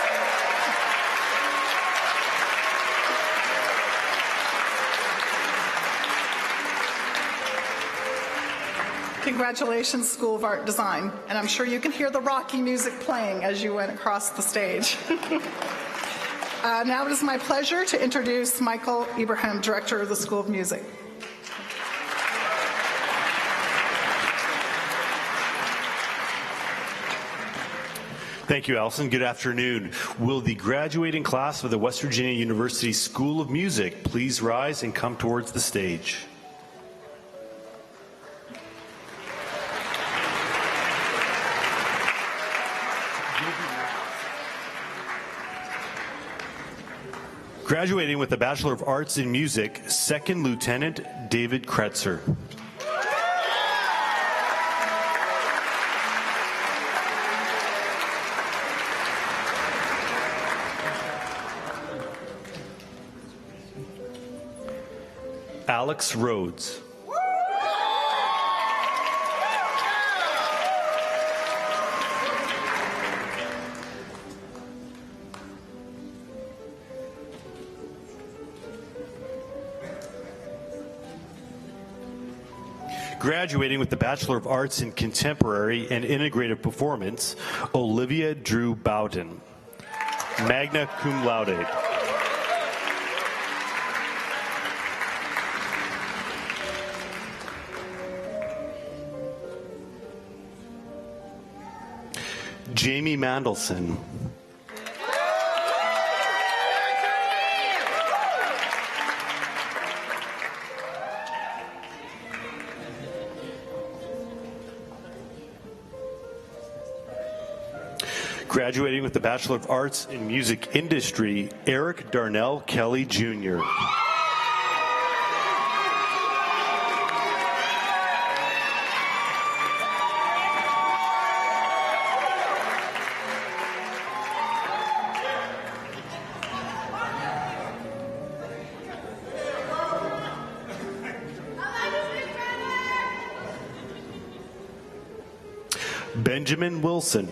Speaker 8: Congratulations, School of Art and Design. And I'm sure you can hear the Rocky music playing as you went across the stage. Now it is my pleasure to introduce Michael Ibrahim, Director of the School of Music.
Speaker 9: Thank you, Allison. Good afternoon. Will the graduating class of the West Virginia University School of Music please rise and come towards the stage? Graduating with a Bachelor of Arts in Music, Second Lieutenant David Kretzer. Alex Rhodes. Graduating with the Bachelor of Arts in Contemporary and Integrative Performance, Olivia Drew Bowden. Magna cum laude. Jamie Mandelson. Graduating with the Bachelor of Arts in Music Industry, Eric Darnell Kelly, Jr. Benjamin Wilson.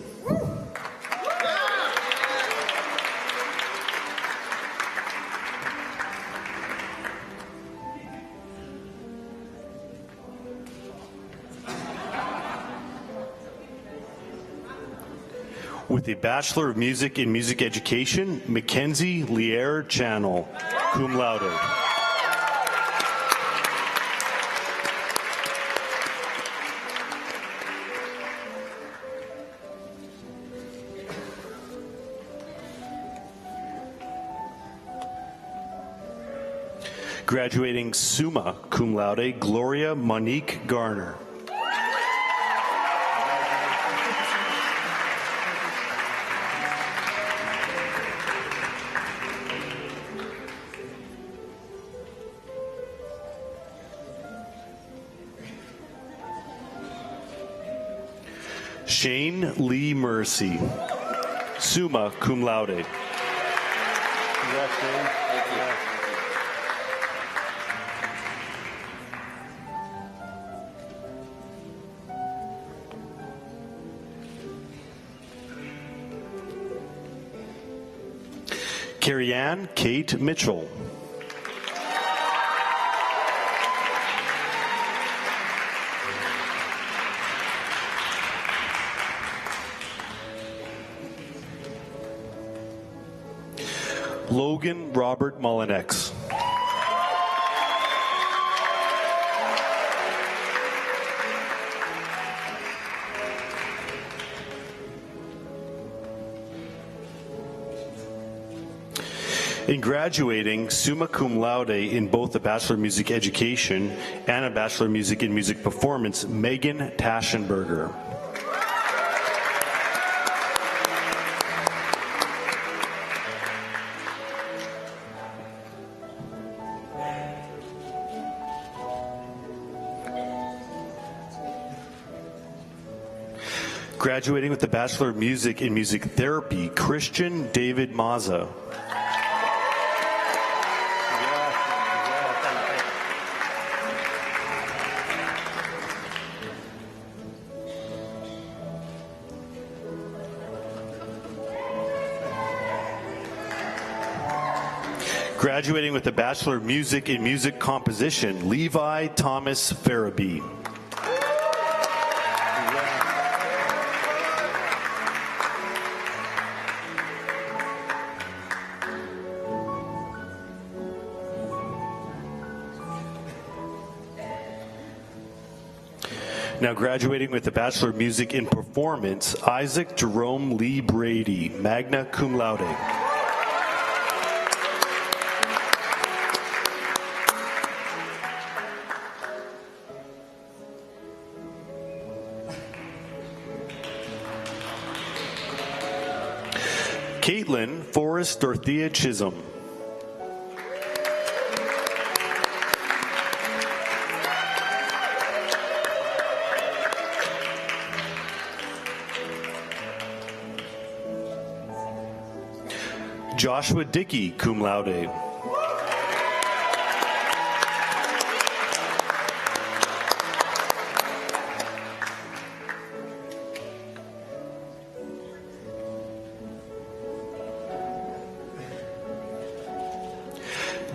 Speaker 9: With a Bachelor of Music in Music Education, Mackenzie Lier Channel, cum laude. Graduating summa cum laude, Gloria Monique Garner. Shane Lee Mercy, summa cum laude. Carrie Ann Kate Mitchell. Logan Robert Mullinex. In graduating summa cum laude in both a Bachelor of Music Education and a Bachelor of Music in Music Performance, Megan Taschenberger. Graduating with the Bachelor of Music in Music Therapy, Christian David Maza. Graduating with the Bachelor of Music in Music Composition, Levi Thomas Farabee. Now graduating with the Bachelor of Music in Performance, Isaac Jerome Lee Brady, magna cum laude. Caitlin Forrest Dorothea Chisholm. Joshua Dickey, cum laude.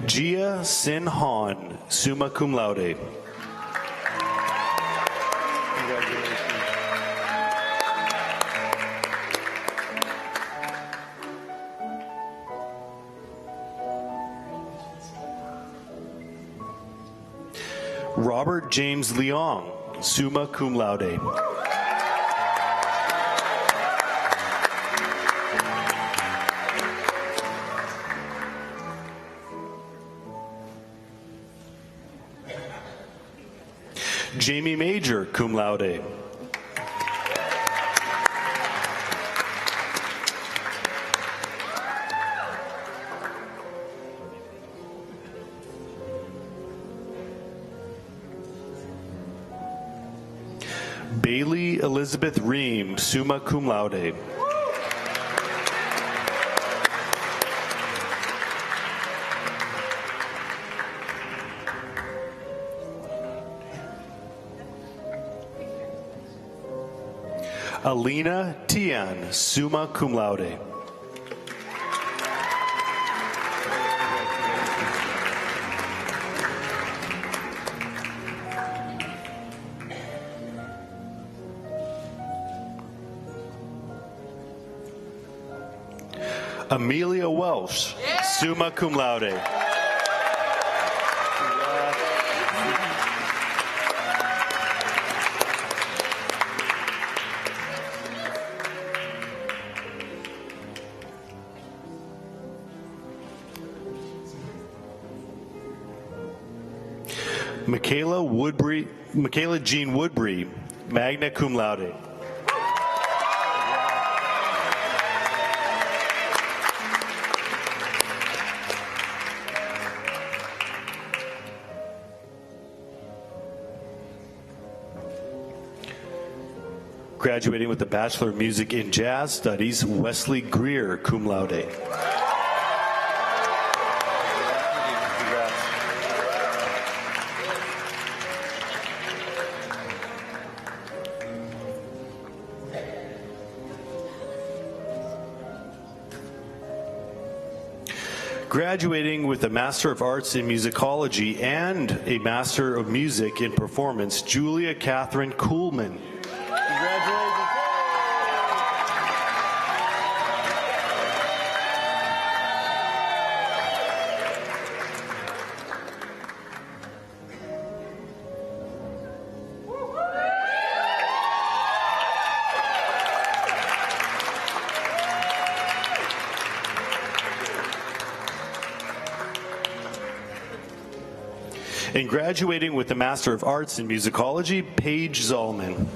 Speaker 9: Gia Sin Han, summa cum laude. Robert James Leong, summa cum laude. Jamie Major, cum laude. Bailey Elizabeth Ream, summa cum laude. Alina Tian, summa cum laude. Amelia Welsh, summa cum laude. Michaela Jean Woodbury, magna cum laude. Graduating with the Bachelor of Music in Jazz Studies, Wesley Greer, cum laude. Graduating with a Master of Arts in Musicology and a Master of Music in Performance, Julia Catherine Kuhlman. And graduating with the Master of Arts in Musicology, Paige Zollman.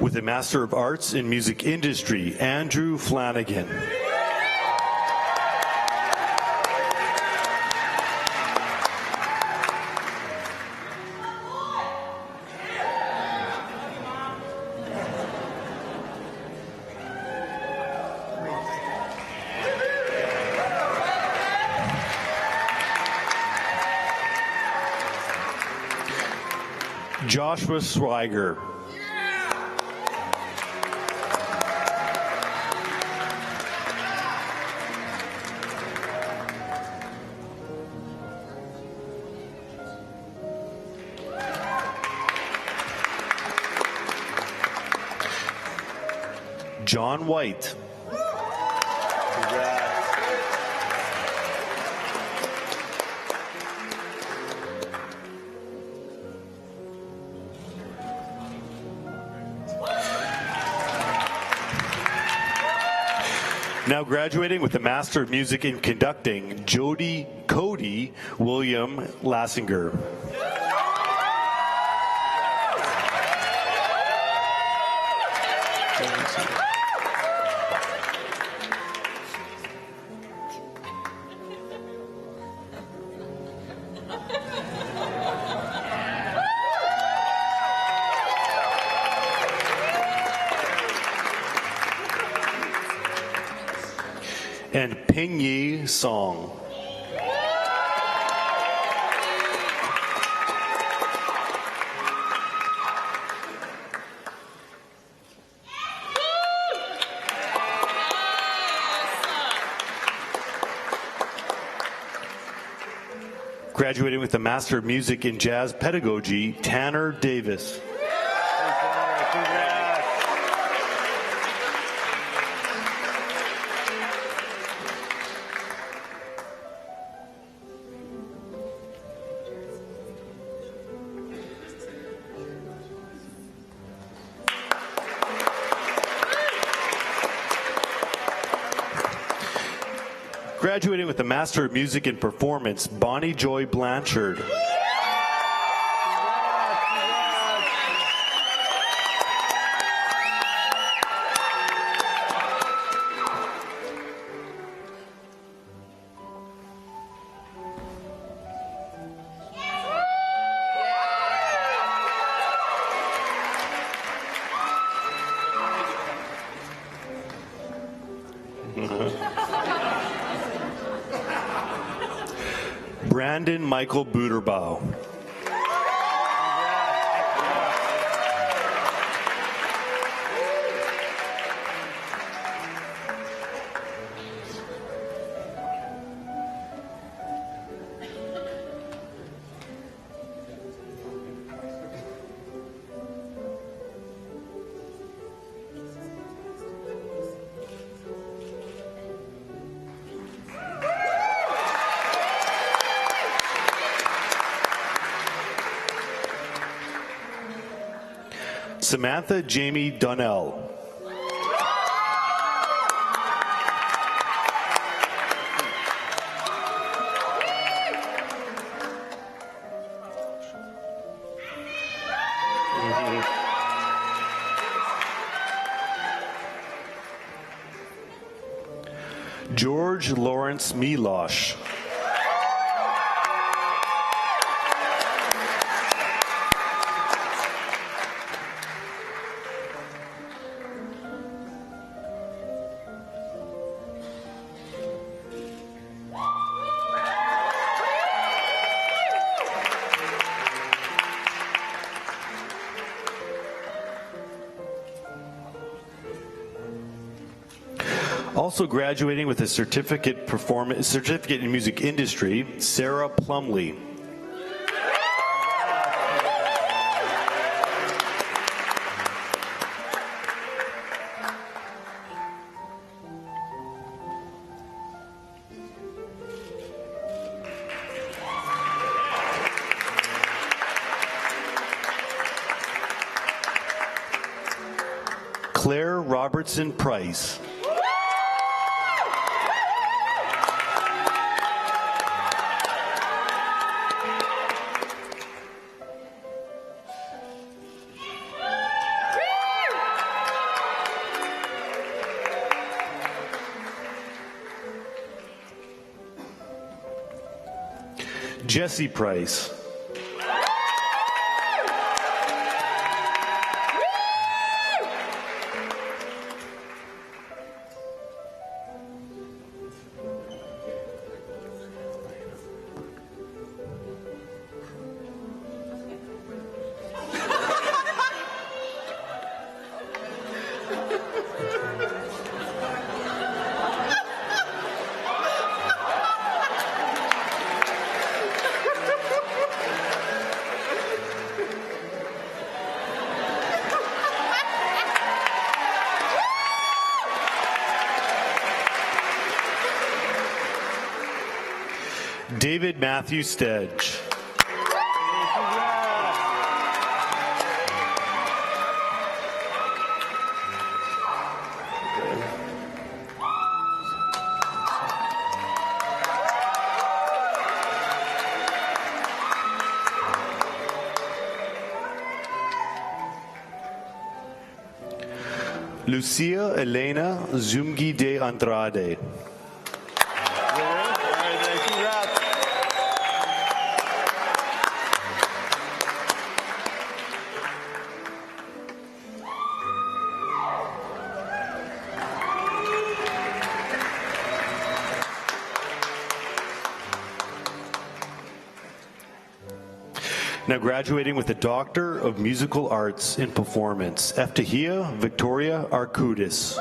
Speaker 9: With a Master of Arts in Music Industry, Andrew Flanagan. Joshua Swiger. John White. Now graduating with the Master of Music in Conducting, Cody William Lassinger. and Ping Yi Song. Graduating with the Master of Music in Jazz Pedagogy, Tanner Davis. Graduating with the Master of Music in Performance, Bonnie Joy Blanchard. Brandon Michael Buderbaugh. Samantha Jamie Donnell. George Lawrence Milosh. Also graduating with a certificate in music industry, Sarah Plumley. Claire Robertson Price. Jesse Price. David Matthew Stedge. Lucia Elena Zumgi de Andrade. Now graduating with a Doctor of Musical Arts in Performance, Eftahia Victoria Arcudis.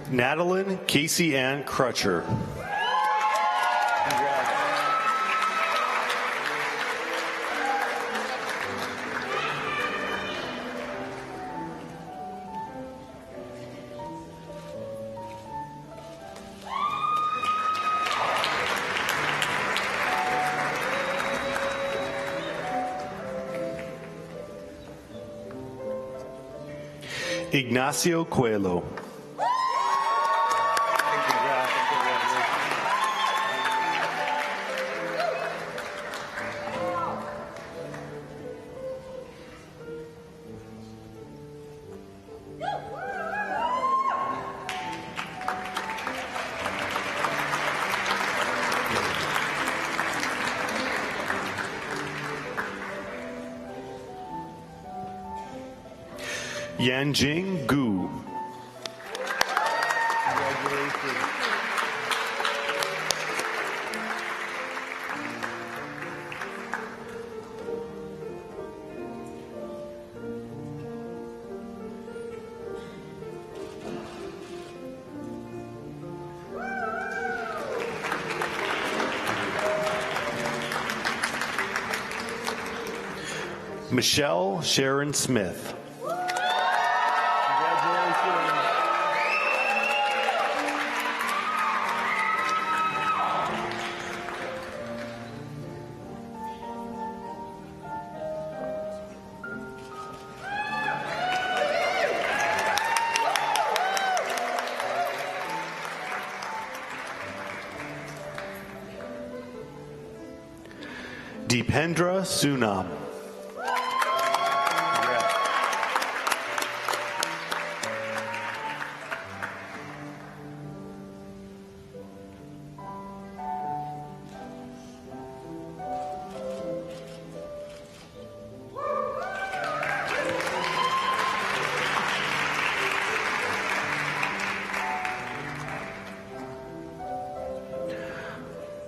Speaker 9: Madeline Casey Ann Crutcher. Ignacio Coelho. Yanjing Gu. Michelle Sharon Smith. Deependra Sunam.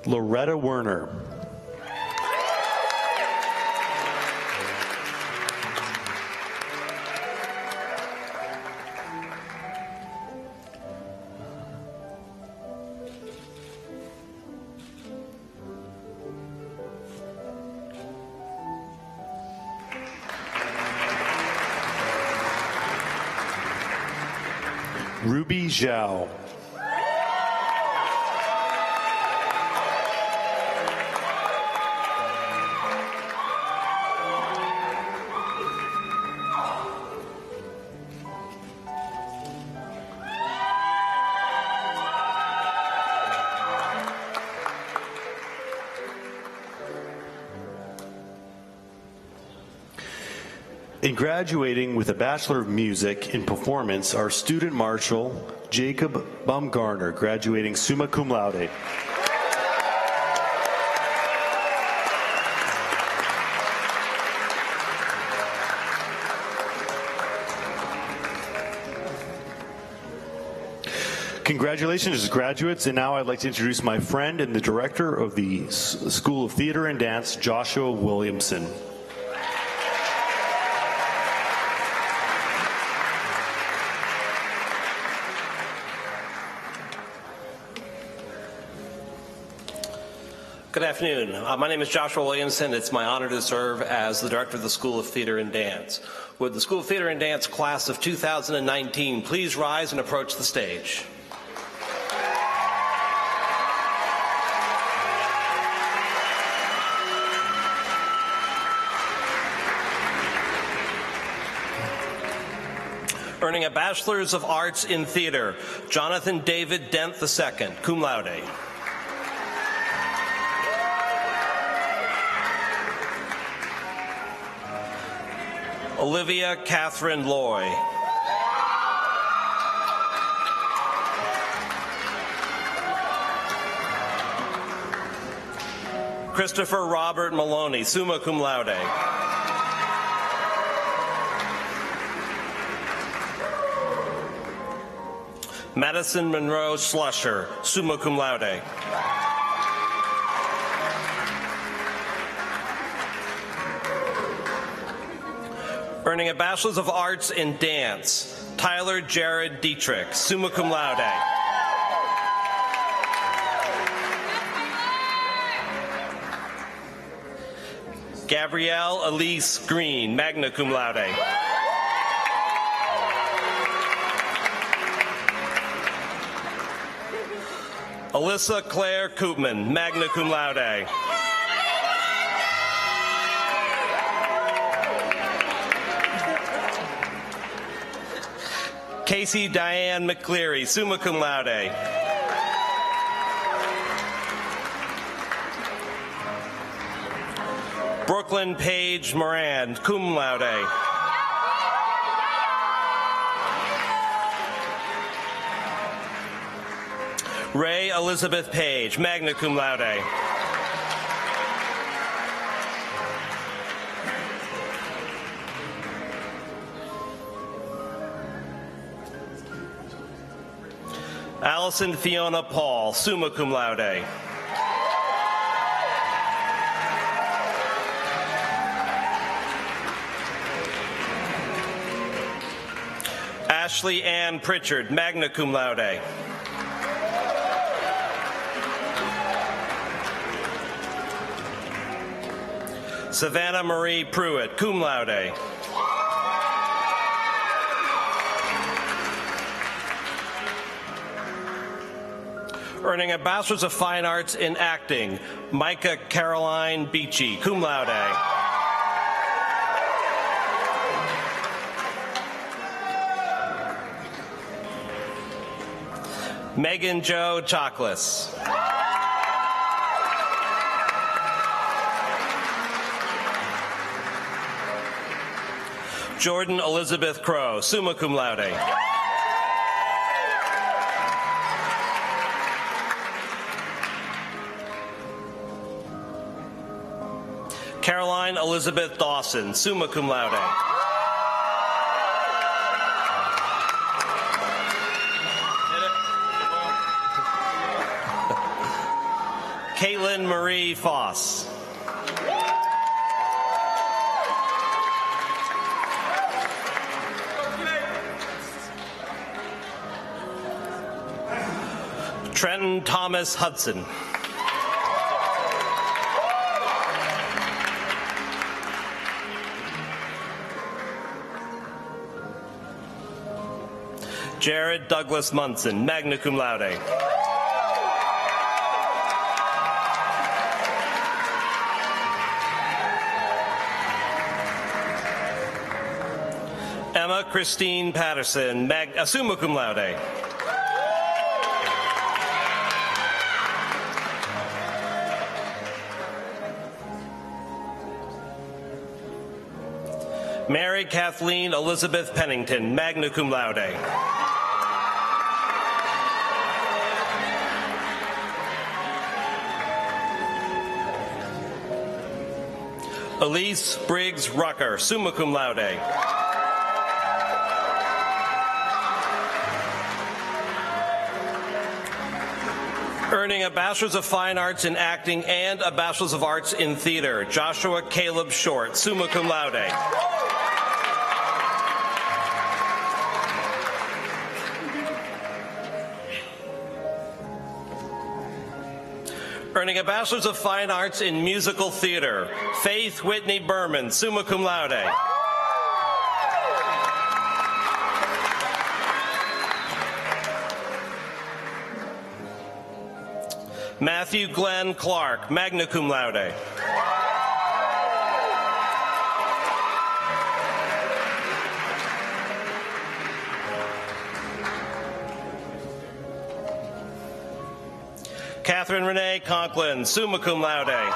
Speaker 9: Loretta Werner. Ruby Zhao. In graduating with a Bachelor of Music in Performance, our student marshal, Jacob Baumgartner, graduating summa cum laude. Congratulations, graduates, and now I'd like to introduce my friend and the director of the School of Theater and Dance, Joshua Williamson.
Speaker 10: Good afternoon. My name is Joshua Williamson. It's my honor to serve as the director of the School of Theater and Dance. Would the School of Theater and Dance class of 2019 please rise and approach the stage? Earning a Bachelor's of Arts in Theater, Jonathan David Dent II, cum laude. Olivia Catherine Loy. Christopher Robert Maloney, summa cum laude. Madison Monroe Slusher, summa cum laude. Earning a Bachelor's of Arts in Dance, Tyler Jared Dietrich, summa cum laude. Gabrielle Elise Green, magna cum laude. Alyssa Claire Koopman, magna cum laude. Casey Diane McCleary, summa cum laude. Brooklyn Paige Moran, cum laude. Ray Elizabeth Page, magna cum laude. Allison Fiona Paul, summa cum laude. Ashley Ann Pritchard, magna cum laude. Savannah Marie Pruitt, cum laude. Earning a Bachelor's of Fine Arts in Acting, Micah Caroline Beachy, cum laude. Megan Jo Chockless. Jordan Elizabeth Crow, summa cum laude. Caroline Elizabeth Dawson, summa cum laude. Caitlin Marie Foss. Trenton Thomas Hudson. Jared Douglas Munson, magna cum laude. Emma Christine Patterson, summa cum laude. Mary Kathleen Elizabeth Pennington, magna cum laude. Elise Briggs Rucker, summa cum laude. Earning a Bachelor's of Fine Arts in Acting and a Bachelor's of Arts in Theater, Joshua Caleb Short, summa cum laude. Earning a Bachelor's of Fine Arts in Musical Theater, Faith Whitney Berman, summa cum laude. Matthew Glenn Clark, magna cum laude. Catherine Renee Conklin, summa cum laude.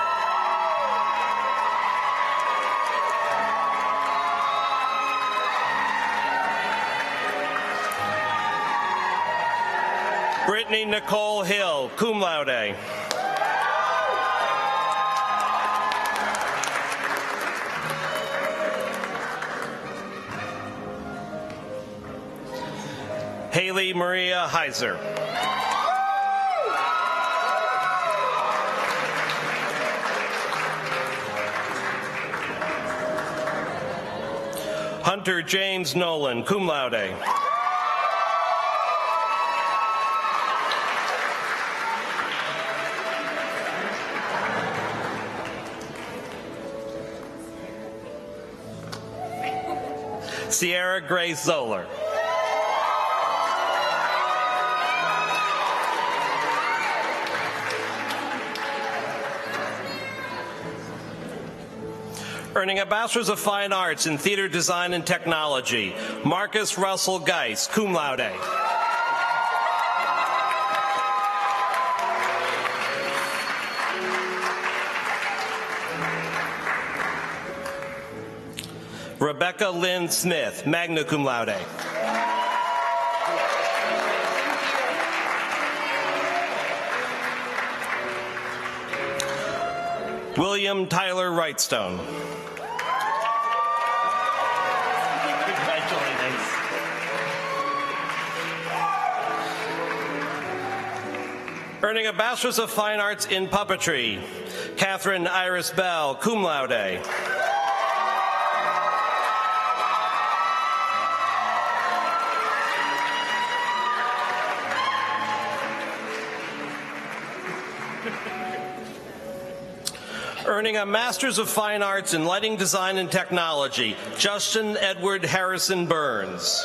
Speaker 10: Brittany Nicole Hill, cum laude. Haley Maria Heiser. Hunter James Nolan, cum laude. Sierra Grace Zoller. Earning a Bachelor's of Fine Arts in Theater Design and Technology, Marcus Russell Geis, cum laude. Rebecca Lynn Smith, magna cum laude. William Tyler Wrightstone. Earning a Bachelor's of Fine Arts in Puppetry, Catherine Iris Bell, cum laude. Earning a Master's of Fine Arts in Lighting Design and Technology, Justin Edward Harrison Burns.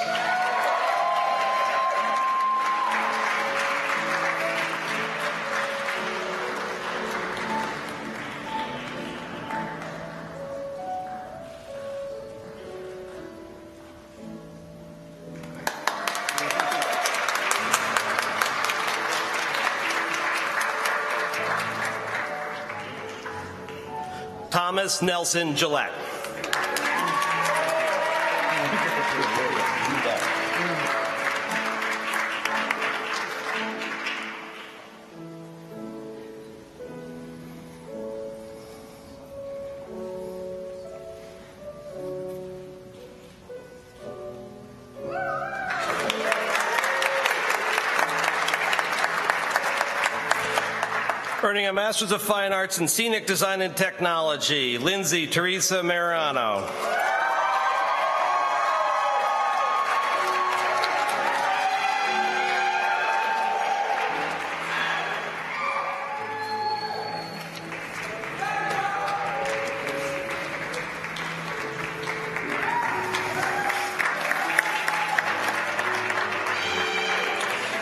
Speaker 10: Thomas Nelson Gillette. Earning a Master's of Fine Arts in Scenic Design and Technology, Lindsay Teresa Marano.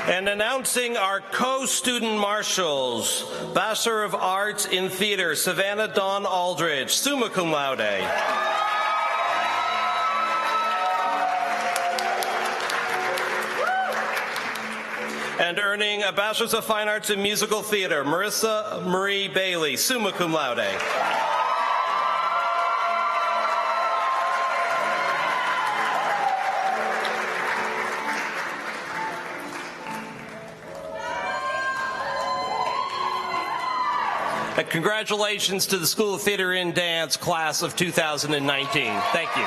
Speaker 10: And announcing our co-student marshals, Bachelor of Arts in Theater, Savannah Dawn Aldridge, summa cum laude. And earning a Bachelor's of Fine Arts in Musical Theater, Marissa Marie Bailey, summa cum laude. And congratulations to the School of Theater and Dance class of 2019. Thank you.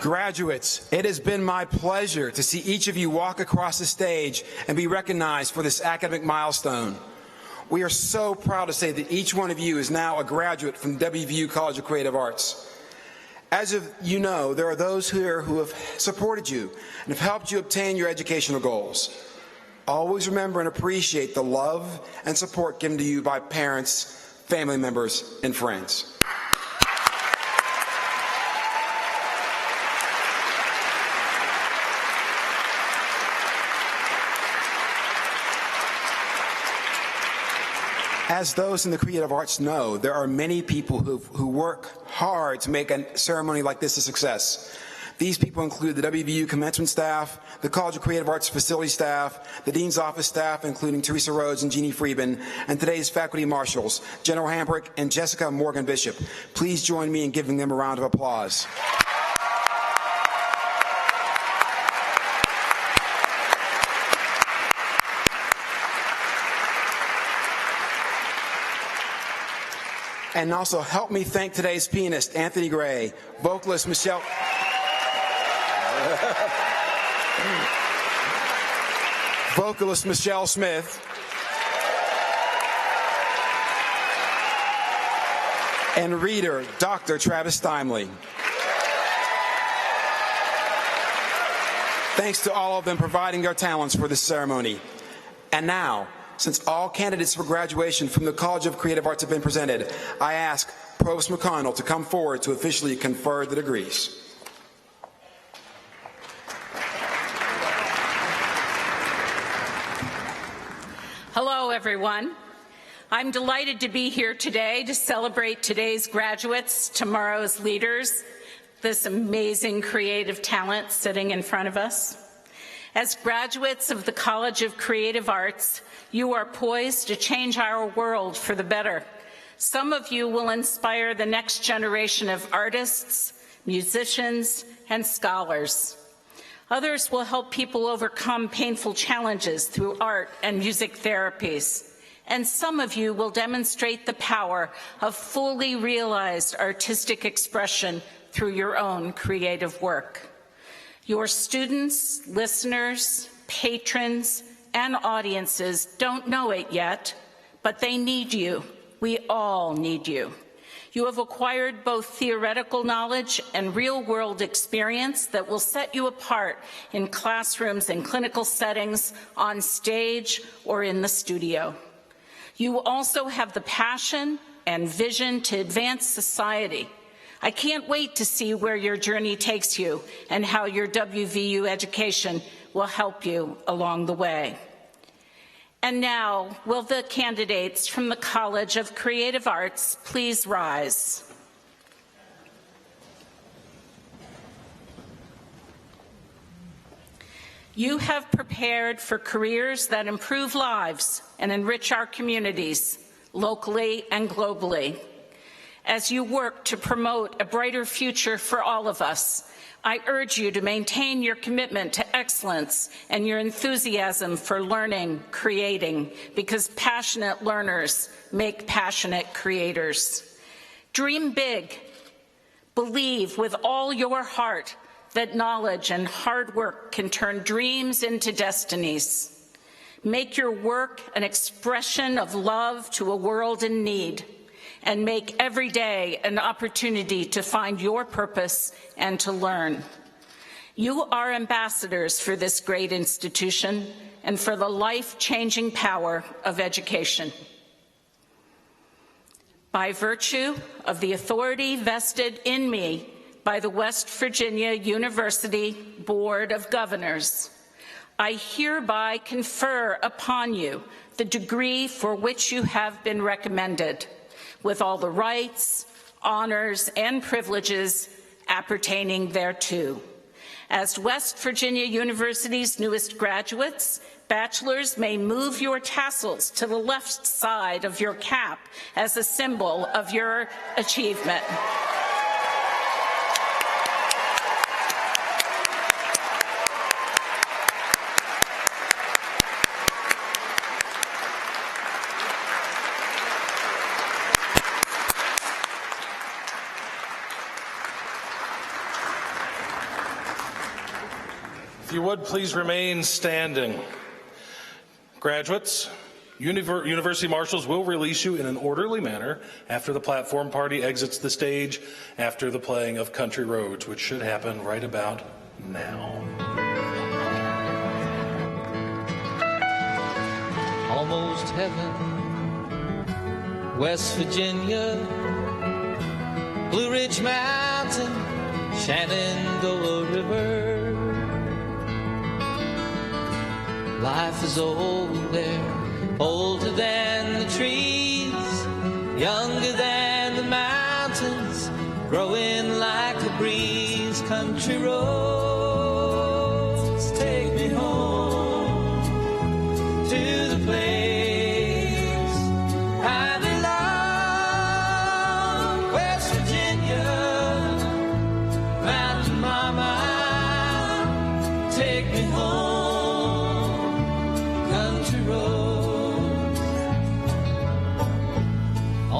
Speaker 4: Graduates, it has been my pleasure to see each of you walk across the stage and be recognized for this academic milestone. We are so proud to say that each one of you is now a graduate from WVU College of Creative Arts. As you know, there are those here who have supported you and have helped you obtain your educational goals. Always remember and appreciate the love and support given to you by parents, family members, and friends. As those in the creative arts know, there are many people who work hard to make a ceremony like this a success. These people include the WVU commencement staff, the College of Creative Arts facility staff, the Dean's Office staff, including Teresa Rhodes and Jeannie Friedman, and today's faculty marshals, General Hambrick and Jessica Morgan Bishop. Please join me in giving them a round of applause. And also help me thank today's pianist, Anthony Gray, vocalist Michelle Smith, and reader, Dr. Travis Steinley. Thanks to all of them providing their talents for this ceremony. And now, since all candidates for graduation from the College of Creative Arts have been presented, I ask Provost McConnell to come forward to officially confer the degrees.
Speaker 6: Hello, everyone. I'm delighted to be here today to celebrate today's graduates, tomorrow's leaders, this amazing creative talent sitting in front of us. As graduates of the College of Creative Arts, you are poised to change our world for the better. Some of you will inspire the next generation of artists, musicians, and scholars. Others will help people overcome painful challenges through art and music therapies. And some of you will demonstrate the power of fully realized artistic expression through your own creative work. Your students, listeners, patrons, and audiences don't know it yet, but they need you. We all need you. You have acquired both theoretical knowledge and real-world experience that will set you apart in classrooms and clinical settings, on stage, or in the studio. You also have the passion and vision to advance society. I can't wait to see where your journey takes you and how your WVU education will help you along the way. And now, will the candidates from the College of Creative Arts please rise? You have prepared for careers that improve lives and enrich our communities, locally and globally. As you work to promote a brighter future for all of us, I urge you to maintain your commitment to excellence and your enthusiasm for learning, creating, because passionate learners make passionate creators. Dream big. Believe with all your heart that knowledge and hard work can turn dreams into destinies. Make your work an expression of love to a world in need, and make every day an opportunity to find your purpose and to learn. You are ambassadors for this great institution and for the life-changing power of education. By virtue of the authority vested in me by the West Virginia University Board of Governors, I hereby confer upon you the degree for which you have been recommended, with all the rights, honors, and privileges appertaining thereto. As West Virginia University's newest graduates, bachelors may move your tassels to the left side of your cap as a symbol of your achievement.
Speaker 2: If you would, please remain standing. Graduates, University Marshals will release you in an orderly manner after the platform party exits the stage after the playing of Country Roads, which should happen right about now.
Speaker 11: Almost heaven, West Virginia, Blue Ridge Mountain, Shenandoah River. Life is old there, older than the trees, younger than the mountains, growing like a breeze. Country road.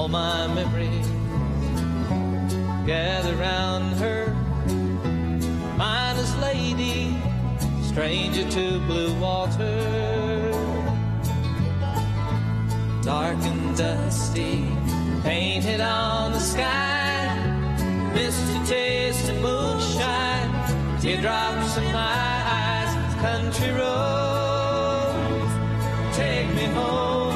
Speaker 11: all my memories gather round her. Mindless lady, stranger to blue water. Dark and dusty, painted on the sky. Missed a taste of moonshine, teardrops in my eyes. Country roads, take me home.